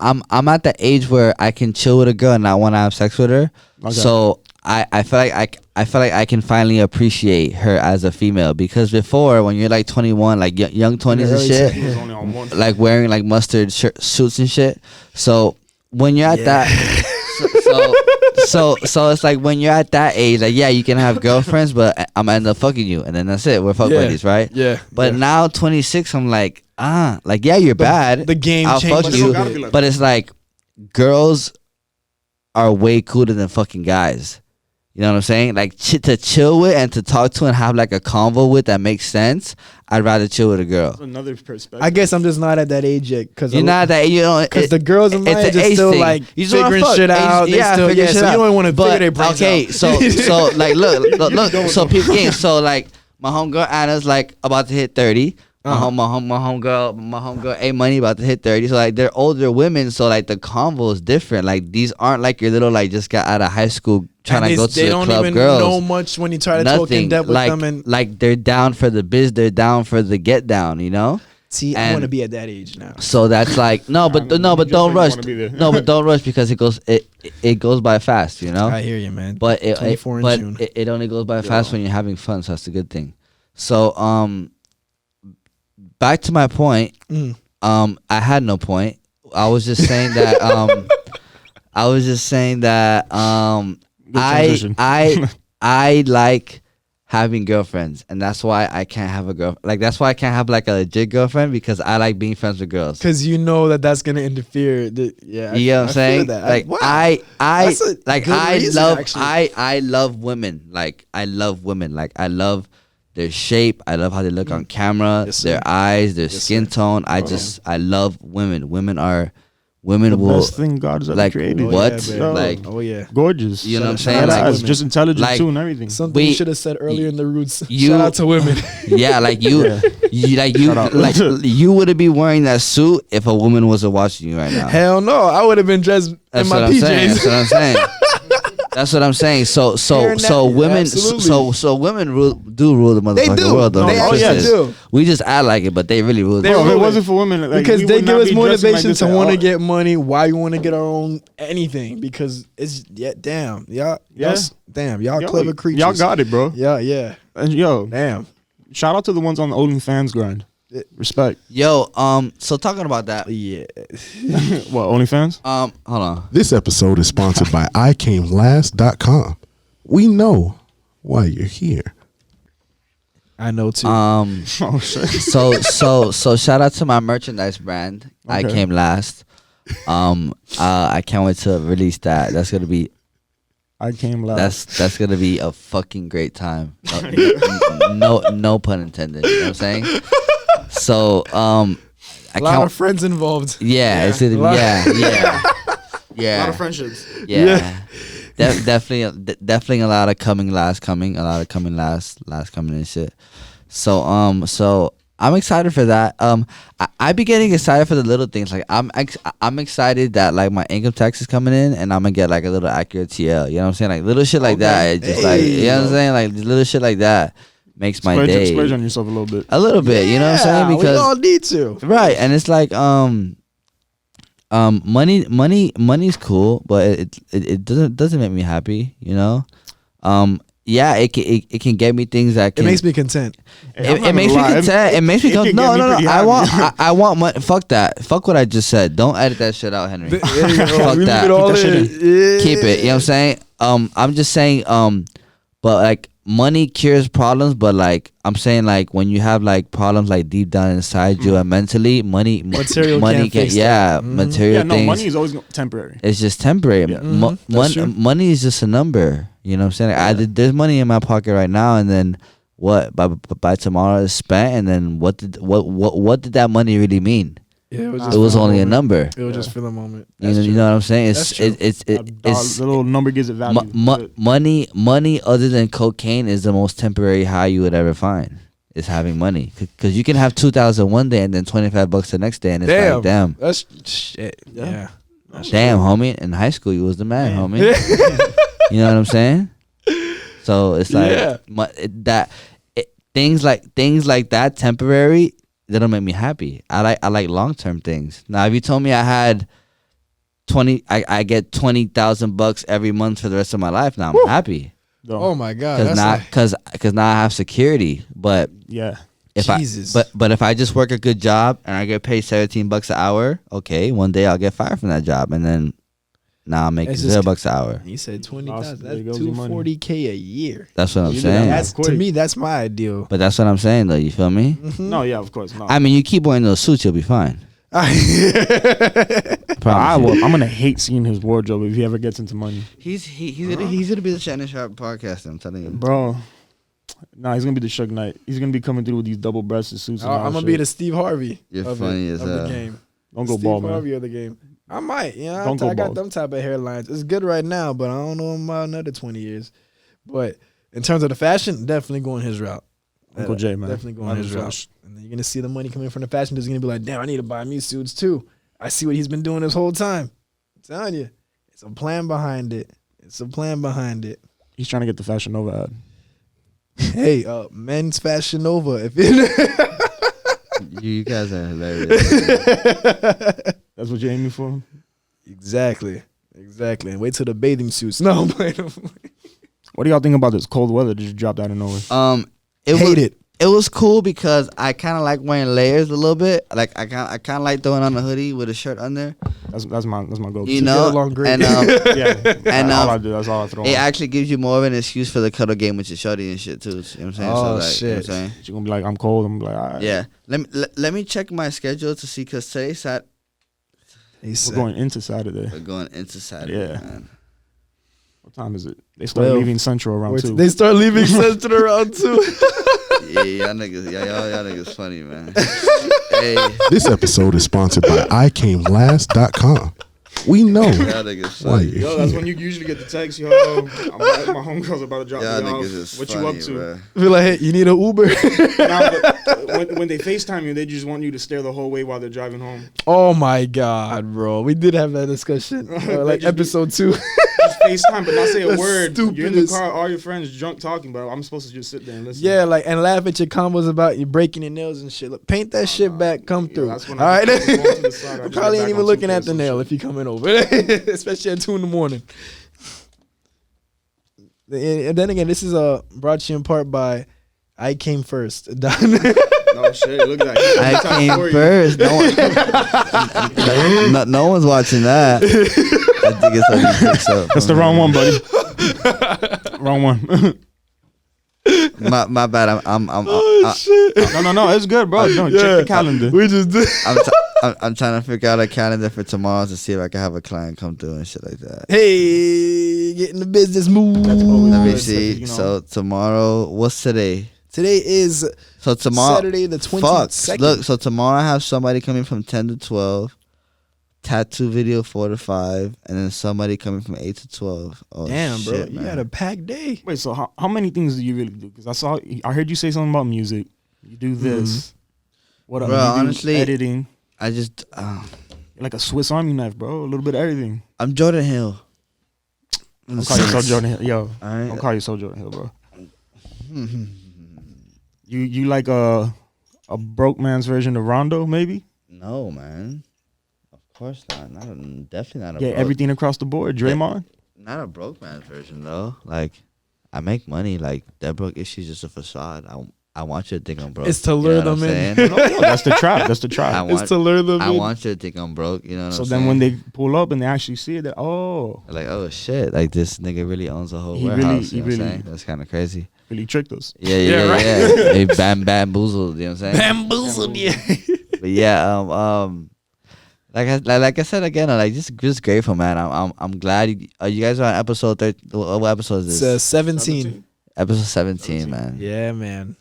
at the age where I can chill with a girl and not want to have sex with her. Okay. So I feel like I can finally appreciate her as a female, because before, when you're like 21, like young 20s and shit, He was only on one. like wearing like mustard suits and shit. So when you're at that, so it's like when you're at that age, like, yeah, you can have girlfriends, but I'm gonna end up fucking you, and then that's it. We're fuck buddies, right? Yeah. But now 26, I'm like, like, yeah, you're bad. The game I'll changed. fuck a you, little gotta bit. be like but it's like girls are way cooler than fucking guys. You know what I'm saying? Like to chill with and to talk to and have like a convo with that makes sense. I'd rather chill with a girl. That's another perspective. I guess I'm just not at that age yet, because You're not that, you know, because the girls in my it's age an are age still thing. like You just wanna figuring fuck. shit out. They Yeah, still, figure shit so you out. don't want to figure their brains okay, out. so like look, so people game. So like my homegirl Anna's like about to hit 30. My homegirl A Money about to hit 30. So like they're older women, so like the convo is different. Like these aren't like your little like just got out of high school trying to go to they the don't club even girls. know much when you try to talk in depth with like, them. And like they're down for the biz, they're down for the get down, you know? see, I and- want to be at that age now. So that's like but just don't when you rush. wanna be there. No, but don't rush, because it goes by fast, you know? I hear you, man. But it 24 in but June. it only goes by fast when you're having fun, so that's a good thing. So back to my point. Mm. I had no point. I was just saying that transition. I like having girlfriends, and that's why I can't have a girl. Like that's why I can't have like a legit girlfriend, because I like being friends with girls. Because you know that's gonna interfere. Yeah, You know what I'm saying? That. Like Wow. I That's a like good I reason, love actually. I love women. Like I love women. Like I love their shape. I love how they look on camera. Yes, their sir. eyes, their Yes, skin sir. tone. I love women. Women the will best thing God has ever like created. what? yeah, man. Like Oh yeah. Gorgeous. You know what I'm Shout saying? out to Like, women. just intelligent like- too and everything. Something We- we should have said earlier in the roots. you- Shout out to women. yeah, like you, Yeah. you Shout out. like you wouldn't be wearing that suit if a woman wasn't watching you right now. Hell no, I would have been dressed That's in my what I'm saying. PJs. That's what I'm saying. That's what I'm saying. So Hearing that, women, absolutely. so women do rule the They motherfucking do. world. Though. They Let's actually just- do. We just act like it, but they really rule. They the Bro, if rule it it. wasn't for women, like, Because we they would give not us be dressing motivation like this to at want to all. get money. Why you want to get our own anything? Because it's damn, y'all Yo, clever creatures. Y'all got it, bro. Yeah. And yo, Damn. shout out to the ones on the OnlyFans grind. Respect. Yo, so talking about that, Yeah. What, OnlyFans? hold on. This episode is sponsored by ICameLast.com. We know why you're here. I know too. Oh shit. So shout out to my merchandise brand. I Okay. came last. I can't wait to release that. That's gonna be I came last. that's gonna be a fucking great time. No pun intended. You know what I'm saying? So I a lot can't. of friends involved. Yeah, it's gonna be, yeah. A lot of friendships. Yeah. Definitely a lot of coming last coming and shit. So I'm excited for that. I be getting excited for the little things. Like I'm excited that like my income tax is coming in and I'm gonna get like a little accurate TL. You know what I'm saying? Like little shit like that. It just like, you know what I'm saying? Like little shit like that makes my day Splurge on yourself a little bit. a little bit. You know what I'm saying? we Because all need to. right, and it's like money's cool, but it doesn't make me happy, you know. Yeah, it can get me things that It can. makes me content. It makes me content. It makes me It go. can No, get me no, no. pretty I want money. Fuck that. Fuck what I just said. Don't edit that shit out, Henry. There you go. Fuck We leave that. it all Put that in. shit Yeah. Keep it. You know what I'm saying? I'm just saying. But like money cures problems. But like I'm saying, like when you have like problems like deep down inside you and mentally, money Material money can't fix that. Mhm. material Yeah, no, things. money is always temporary. It's just temporary. Yeah. That's true. Money is just a number. You know what I'm saying? There's money in my pocket right now, and then what? By tomorrow it's spent, and then what did that money really mean? Yeah, it was It just was for the only a moment. number. It was just for the moment. You know what I'm saying? That's true. It's The little number gives it value. money other than cocaine is the most temporary high you would ever find. Is having money, because you can have 2,000 one day and then $25 the next day, and it's like damn. That's shit. Yeah. Damn, homie. In high school, you was the man, homie. You know what I'm saying? So it's like things like that temporary. They don't make me happy. I like long term things. Now, if you told me I had I get $20,000 every month for the rest of my life, now I'm happy. Oh my God! Because now I have security. But Yeah. if Jesus. but if I just work a good job and I get paid $17 an hour, okay, one day I'll get fired from that job, and then now I'm making It's just- $0 an hour. He said 20,000. There That's goes your money. $240K a year. That's what I'm You do that saying. math. That's to me. That's my ideal. But that's what I'm saying, though. You feel me? No, yeah, of course. No. I mean, you keep wearing those suits, you'll be fine. Promise you. I'm gonna hate seeing his wardrobe if he ever gets into money, He's gonna be the Shannon Sharp podcast. I'm telling you, bro. Nah, he's gonna be the Suge Knight. He's gonna be coming through with these double-breasted suits. And all I'm gonna shit. be the Steve Harvey. You're of funny it, as of the hell. game. Don't go Steve bald, man. Harvey of the game. I might. You know, Don't go I got bald. them type of hairlines. It's good right now, but I don't know about another 20 years. But in terms of the fashion, definitely going his route. Uncle Jay, man. Definitely going Might his as well. route. And then you're gonna see the money coming from the fashion. There's gonna be like, damn, I need to buy me suits too. I see what he's been doing this whole time. I'm telling you, it's a plan behind it. It's a plan behind it. He's trying to get the Fashion Nova ad. Hey, men's Fashion Nova. If it you guys are hilarious. That's what you're aiming for. exactly, and wait till the bathing suits. No, but What do y'all think about this cold weather that just dropped out of nowhere? hate it. It was cool because I kind of like wearing layers a little bit. Like I kind of like throwing on a hoodie with a shirt under. That's my go-to. You get know, along great. and yeah, And, all I do. That's all I throw. it on. actually gives you more of an excuse for the cuddle game with your shorty and shit too. You know what I'm saying? Oh, You know what shit. I'm saying? She's gonna be like, I'm cold. I'm like, all right. Yeah. Let me check my schedule to see because today's We're going into Saturday. we're going into Saturday. Yeah. Man. What time is it? They start 12. leaving Central around 2. They start leaving Central around too. Yeah, y'all niggas funny, man. Hey, This episode is sponsored by ICameLast.com. We know y'all niggas why funny. you're Yo, that's here. when you usually get the text, yo, my homegirl's about to drop Y'all me off. niggas is What funny, you up to? bruh. Be like, hey, you need an Uber? Nah, but when they FaceTime you, they just want you to stare the whole way while they're driving home. Oh my God, bro. We did have that discussion. Like They just be- episode 2. Just FaceTime, but not say a That's word. You're in the stupidest. car, all your friends drunk talking, but I'm supposed to just sit there and listen. Yeah, like, and laugh at your combos about you breaking your nails and shit. Look, paint that shit back, come Yeah, through. that's when All I right? just go to the side, I You just probably get ain't back even on looking 2K at the some nail shit. if you coming over, especially at 2 a.m. And then again, this is brought to you in part by I Came First. No shit, look at that. I came first. No one's watching that. I think it's what he picks up. That's the wrong one, buddy. Wrong one. My bad. No, it's good, bro. No, check the calendar. We just did. I'm trying to figure out a calendar for tomorrow to see if I can have a client come through and shit like that. Hey, getting the business move. That's always Let me good, see. you know. So tomorrow, what's today? Today is So tomorrow, Saturday the fuck. 22nd. Look, so tomorrow I have somebody coming from 10 to 12, tattoo video 4 to 5, and then somebody coming from 8 to 12. Oh, Damn, bro, shit, you man. got a packed day. Wait, so how many things do you really do? Because I heard you say something about music. You do this. What Bro, you do honestly, editing. I just, You're like a Swiss Army knife, bro. A little bit of everything. I'm Jordan Hill. Don't call yourself Jordan Hill, yo. Alright. Don't call yourself Jordan Hill, bro. You like a broke man's version of Rondo, maybe? No, man. Of course not. Definitely not a Yeah, broke. everything across the board. Draymond. Not a broke man's version though. Like, I make money. Like that broke issue's just a facade. I want you to think I'm broke. It's to You lure know what them I'm in. saying? No, that's the trap. That's the I trap. want, It's to lure them I in. want you to think I'm broke. You know what So I'm then saying? when they pull up and they actually see it, they're, oh, like, oh shit, like this nigga really owns a whole He warehouse. really- You know he what I'm really- saying? That's kind of crazy. really tricked us. Yeah, Yeah, right. yeah. He bamboozled. You know what I'm saying? Bamboozled, yeah. But yeah, like I said again, like just grateful, man. I'm glad you guys are on episode 13. What episode is It's this? 17. Episode 17, man. Yeah, man.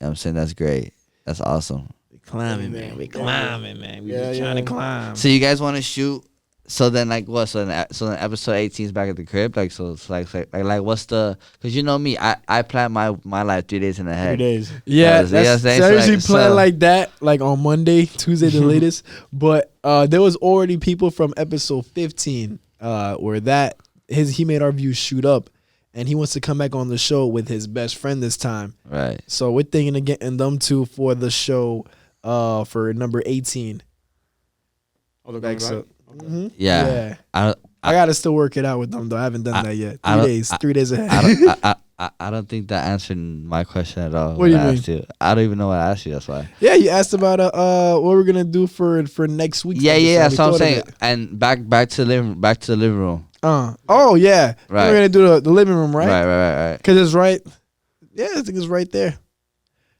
You know what I'm saying? That's great. That's awesome. We climbing, man. We climbing, man. We Yeah, just trying yeah. to climb. So you guys want to shoot So then, like, what? So then episode 18 is back at the crib. Like, so it's like what's the? Because you know me, I plan my life 3 days in 3 ahead. days. Yeah, You know what I'm saying? so I So, usually like, plan so- like that, like on Monday, Tuesday the latest. But there was already people from episode 15 where he made our views shoot up, and he wants to come back on the show with his best friend this time. Right. So we're thinking of getting them two for the show for number 18. Oh, they're Like, going so, back? mhm. Yeah. I gotta still work it out with them though. I haven't done that yet. I don't- 3 days ahead. I don't think that answered my question at all. What do you I mean? asked you. I don't even know what I asked you. That's why. Yeah, you asked about what we're gonna do for next week. Yeah. That's what I'm saying. And back to the living room. Oh yeah, Right. we're gonna do the living room, right? Right. Cause it's right. Yeah, I think it's right there.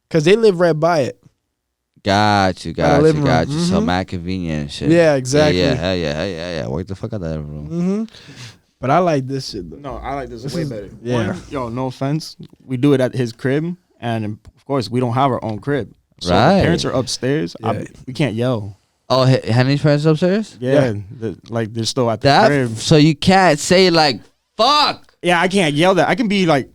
Cause they live right by it. Got you. living room. So Mhm. mad convenient and shit. Yeah, exactly. Yeah. Hell yeah. Work the fuck out that living room. Mm-hmm. But I like this shit though. No, I like this way better. Yeah. Yo, no offense. We do it at his crib, and of course, we don't have our own crib. So Right. the parents are upstairs. Yeah. We can't yell. Oh, Henry's parents upstairs. Yeah, like they're still at the That crib. so you can't say like fuck. Yeah, I can't yell that. I can be like,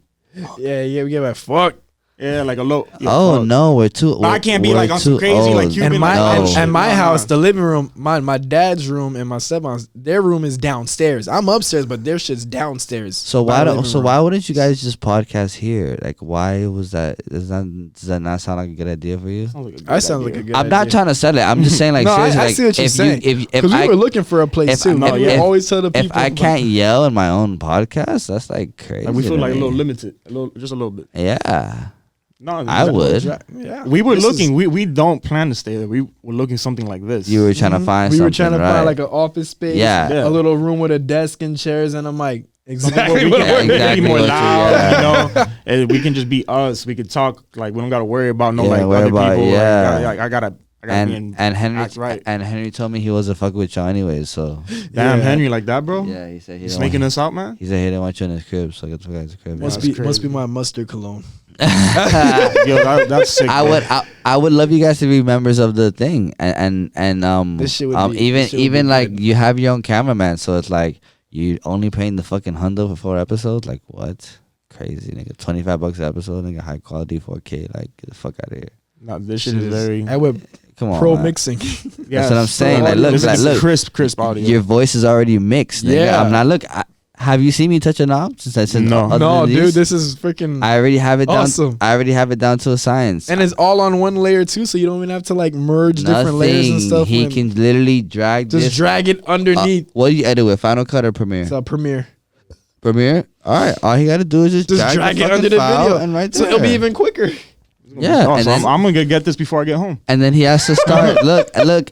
Yeah, we get like fuck. yeah, like a low. Yeah, Oh fuck. no, we're too. But I can't be we're like on some too crazy, like, old. Cuban, And my No. and my Nah. house, the living room, my dad's room and my stepmom's, their room is downstairs. I'm upstairs, but their shit's downstairs. So by why the don't? living So room. why wouldn't you guys just podcast here? Like, why was that? Does that not sound like a good idea for you? Sounds like a good I sound like idea. a good I'm not idea. trying to sell it. I'm just saying, like, No, seriously, I like, see what you're if saying. if Because we I were looking for a place if- too. no, And we yeah. always tell the people. if I can't yell in my own podcast, that's like crazy. Like we feel to like a me. little limited, just a little bit. Yeah, No, I would. Yeah, We were This looking. is- We don't plan to stay there. We were looking something like this. you were trying to Mhm. find. We something, were trying to right? find like an office space. Yeah. Yeah. A little room with a desk and chairs and a mic. Something where Exactly. we what can we're exactly be more what you- loud, yeah. you know, and we can just be us. We could talk like we don't got to worry about no Yeah, like worry other about- people. yeah. Like, I gotta be in. and Henry act right. and Henry told me he wasn't fucking with y'all anyways. So Damn, Yeah. Henry, like that, bro. yeah, he said he He's didn't making want, us out, man. he said he didn't want you in his crib. So get the fuck out of his crib. Must that's be crazy. my mustard cologne. Yo, that's sick. I bro. would I would love you guys to be members of the thing and This shit would be- even this shit would even be like good. you have your own cameraman, so it's like you only paying the fucking hundo for 4 episodes. Like what? Crazy nigga, $25 an episode, nigga, high quality 4K. Like get the fuck out of here. No, this shit is very. And with Come on, pro man. mixing. Yeah, what I'm saying, like, look, this is like, look. crisp audio. Your voice is already mixed. Nigga. Yeah. I'm not. Look, have you seen me touch a knob since No. other No, than dude, these? this is freaking. I already have it down. Awesome. I already have it down to a science. And it's all on one layer too, so you don't even have to like merge different layers and stuff. He when- can literally drag just this. drag it underneath. What do you edit with? Final Cut or Premiere? It's a Premiere. Premiere. All right. All he got to do is just Just drag it fucking under the file video, and right so it'll be there. even quicker. Yeah, Oh, and so then- I'm gonna get this before I get home. And then he has to start. look,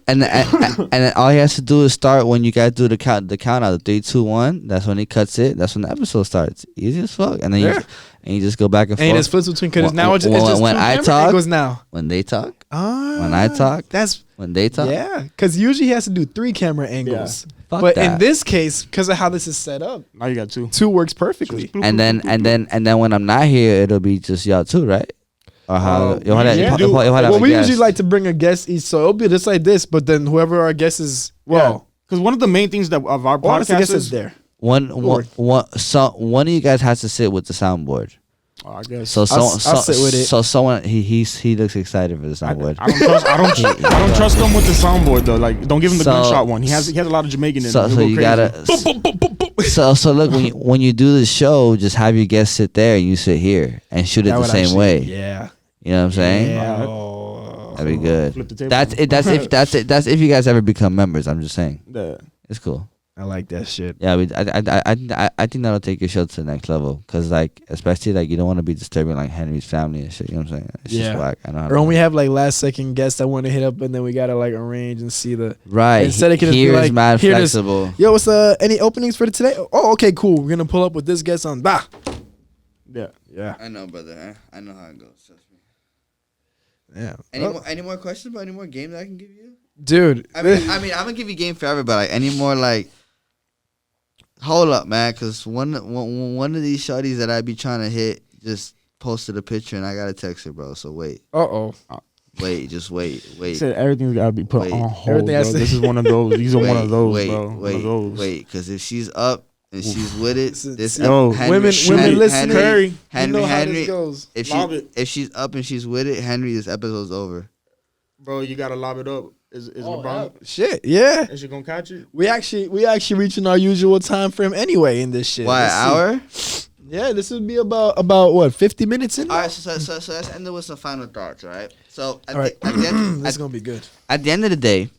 and then all he has to do is start when you guys do the count out. 3, 2, 1. That's when he cuts it. That's when the episode starts. Easy as fuck. And then you just go back and And forth. it splits between because When- now it's just when two I camera talk- angles now. when they talk. When I talk, that's when they talk. yeah. Because usually he has to do 3 camera angles, Fuck but that. in this case, because of how this is set up, Now you got 2. 2 works perfectly. And then when I'm not here, it'll be just y'all too, right? Or how? Yeah. Well, we usually like to bring a guest each, so it'll be just like this. But then whoever our guest is, well, because one of the main things that of our well, honestly, I podcast guess it's is, there. one of you guys has to sit with the soundboard. oh, I guess. So I'll sit with it. So someone he looks excited for the soundboard. I don't trust him with the soundboard though. Like, don't give him the So- gunshot one. He has a lot of Jamaican in him. So He'll go you crazy. gotta. So look, when you do the show, just have your guests sit there and you sit here and shoot it That the would same actually- way. Yeah. You know what I'm saying? Yeah. That'd be good. Flip the table. That's it. That's if you guys ever become members. I'm just saying. Yeah. It's cool. I like that shit. Yeah, I think that'll take your show to the next level. Cause like, especially like, you don't want to be disturbing like Henry's family and shit. You know what I'm saying? It's Yeah. just whack. I know. How Or to- when we have like last second guests that want to hit up, and then we gotta like arrange and see the. right. Instead it can just be Here is like, mad here it is. flexible. Yo, what's any openings for today? Oh, okay, cool. We're gonna pull up with this guest on. Bah. Yeah. Yeah. I know, brother. I know how it goes. Trust me. Yeah. Any more questions about any more games I can give you? Dude. I mean, I'm gonna give you game forever, but like any more like, hold up, man, because one of these shorties that I be trying to hit just posted a picture and I gotta text her, bro. So wait. Uh-oh. Just wait. He said everything's gotta be put Wait. on hold. Everything I Bro. said- This is one of those. These are one of those, wait, bro. One of those. wait. Because if she's up and she's with it, this Yo, women listen. Curry. You know how this goes. Lob it. if she's up and she's with it, Henry, this episode's over. Bro, you gotta lob it up. Is LeBron? Shit, yeah. Is she gonna catch it? We actually reaching our usual time frame anyway in this shit. Why, Let's an see. hour? Yeah, this would be about what 50 minutes in. All right, so let's end it with some final thoughts, all right? So All right. at the end, This is gonna be good. at the end of the day,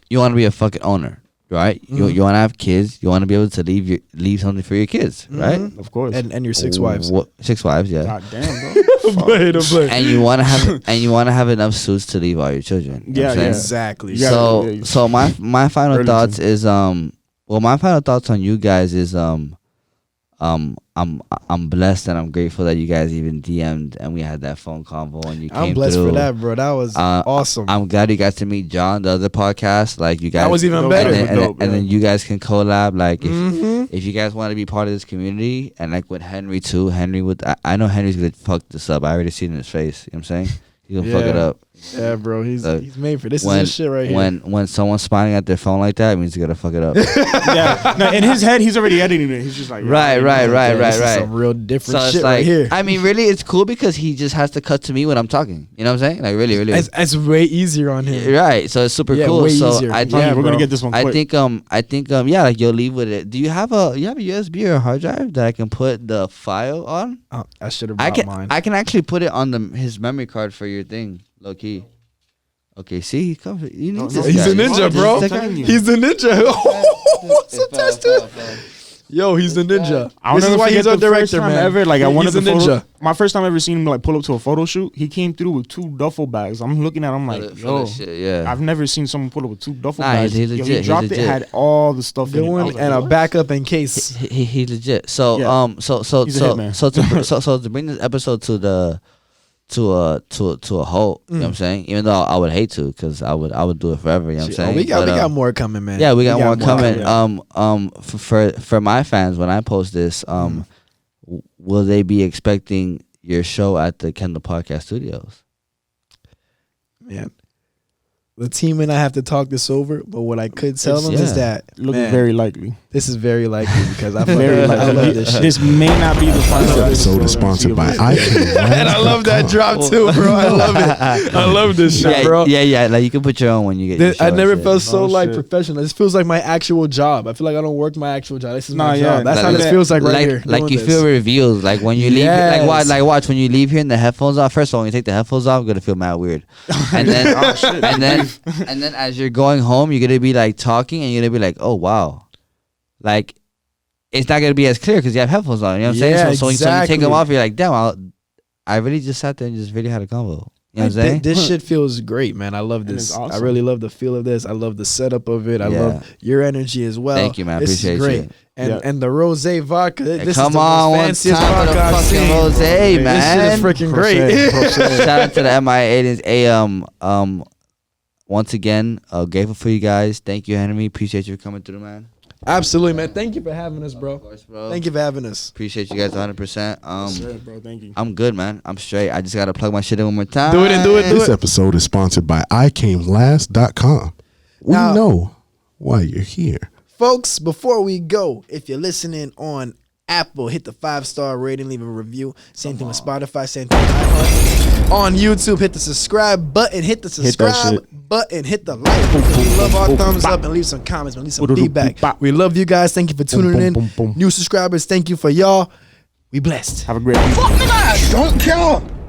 you want to be a fucking owner, right? You want to have kids. You want to be able to leave something for your kids, right? Of course. And your 6 wives. 6 wives, yeah. God damn, bro. And you want to have enough suits to leave all your children. You know what I'm saying? Exactly. Yeah. So my final Early thoughts too. is my final thoughts on you guys is I'm blessed and I'm grateful that you guys even DM'd and we had that phone convo and you came I'm blessed through. for that, bro. That was awesome. I'm glad you got to meet John, the other podcast. Like you guys, That was even better. And then you guys can collab. Like Mhm. if you guys want to be part of this community, and like with Henry too, Henry would. I know Henry's gonna fuck this up. I already seen it in his face. You know what I'm saying? He's gonna fuck it Yeah. up. Yeah, bro. He's made for this. When Is his shit right here. when someone's smiling at their phone like that, it means you gotta fuck it up. Yeah. No, in his head, he's already editing it. He's just like, Right. This is some real different So shit it's like, right here. I mean, really, it's cool because he just has to cut to me when I'm talking. You know what I'm saying? Like, really. It's way easier on him. Right. So it's super Yeah, cool. way So easier. I Yeah, think we're bro. gonna get this one quick. I think yeah, like you'll leave with it. Do you have a USB or a hard drive that I can put the file on? Oh, I should have I brought can mine. I can actually put it on his memory card for your thing, low key. Okay, see, he comes. You need this He's guy. a ninja, bro. This guy. He's a ninja. Sometimes, dude. Yo, he's the ninja. I This is why he's our the first director, time man. ever. Like I wanted He's the a photo. ninja. My first time ever seen him like pull up to a photo shoot. He came through with 2 duffel bags. I'm looking at him For like, the yo, shit, yeah. I've never seen someone pull up with 2 duffel Nah, bags. he's Yo, legit, he he's dropped it, legit. had all the stuff in it. I Going was like, and a what? backup in case. He legit. So Yeah. so He's a hitman. so to bring this episode to a halt, you know what I'm saying? Even though I would hate to, because I would do it forever. You know what I'm saying? We got But, more coming, man. yeah, we got more coming. coming. For my fans, when I post this, will they be expecting your show at the Kendall Podcast Studios? Man. The team and I have to talk this over, but what I could tell them is that Looks man, very likely. this is very likely because I Very fucking- I likely. love this shit. This may not be the final This episode episode is sponsored by And I love that drop too, bro. I love it. I love this shit, Yeah, bro. yeah. Like you can put your own when you get. Your show I and never shit. felt so Oh, like shit. professional. This feels like my actual job. I feel like I don't work my actual job. This is Nah, my yeah. job. That's how Like- this feels like right here. Like doing you this. feel revealed. Like when you leave, Yes. watch when you leave here and the headphones off. First of all, when you take the headphones off, you're gonna feel mad weird. And then, and then as you're going home, you're gonna be like talking, and you're gonna be like, oh wow, like it's not gonna be as clear because you have headphones on. You know what I'm Yeah, saying? So when you take exactly. them off, you're like, damn, I really just sat there and just really had a convo. You know what I'm saying? This shit feels great, man. I love And this. it's awesome. I really love the feel of this. I love the setup of it. I Yeah. love your energy as well. Thank you, man. This Appreciate is great. you. And Yeah. and the rose vodka. This Come is the on, most one fanciest time for the vodka I've fucking seen. rose, man. This shit is freaking great. Shout out to the MIA aliens. Once again, grateful for you guys. Thank you, Henry. Appreciate you for coming through, man. Absolutely, man. Thank you for having us, bro. Of course, bro. Thank you for having us. Appreciate you guys 100%. Bro, thank you. I'm good, man. I'm straight. I just gotta plug my shit in one more time. Do it. This episode is sponsored by ICameLast.com. We Now- know why you're here. Folks, before we go, if you're listening on Apple, hit the 5-star rating, leave a review. Same thing with Spotify, same thing with iHeart. On YouTube, hit the subscribe button, hit the subscribe button, hit the like. We love our thumbs up and leave some comments, man. Leave some feedback. We love you guys. Thank you for tuning in. New subscribers, thank you for y'all. We blessed. Have a great week. Don't kill him.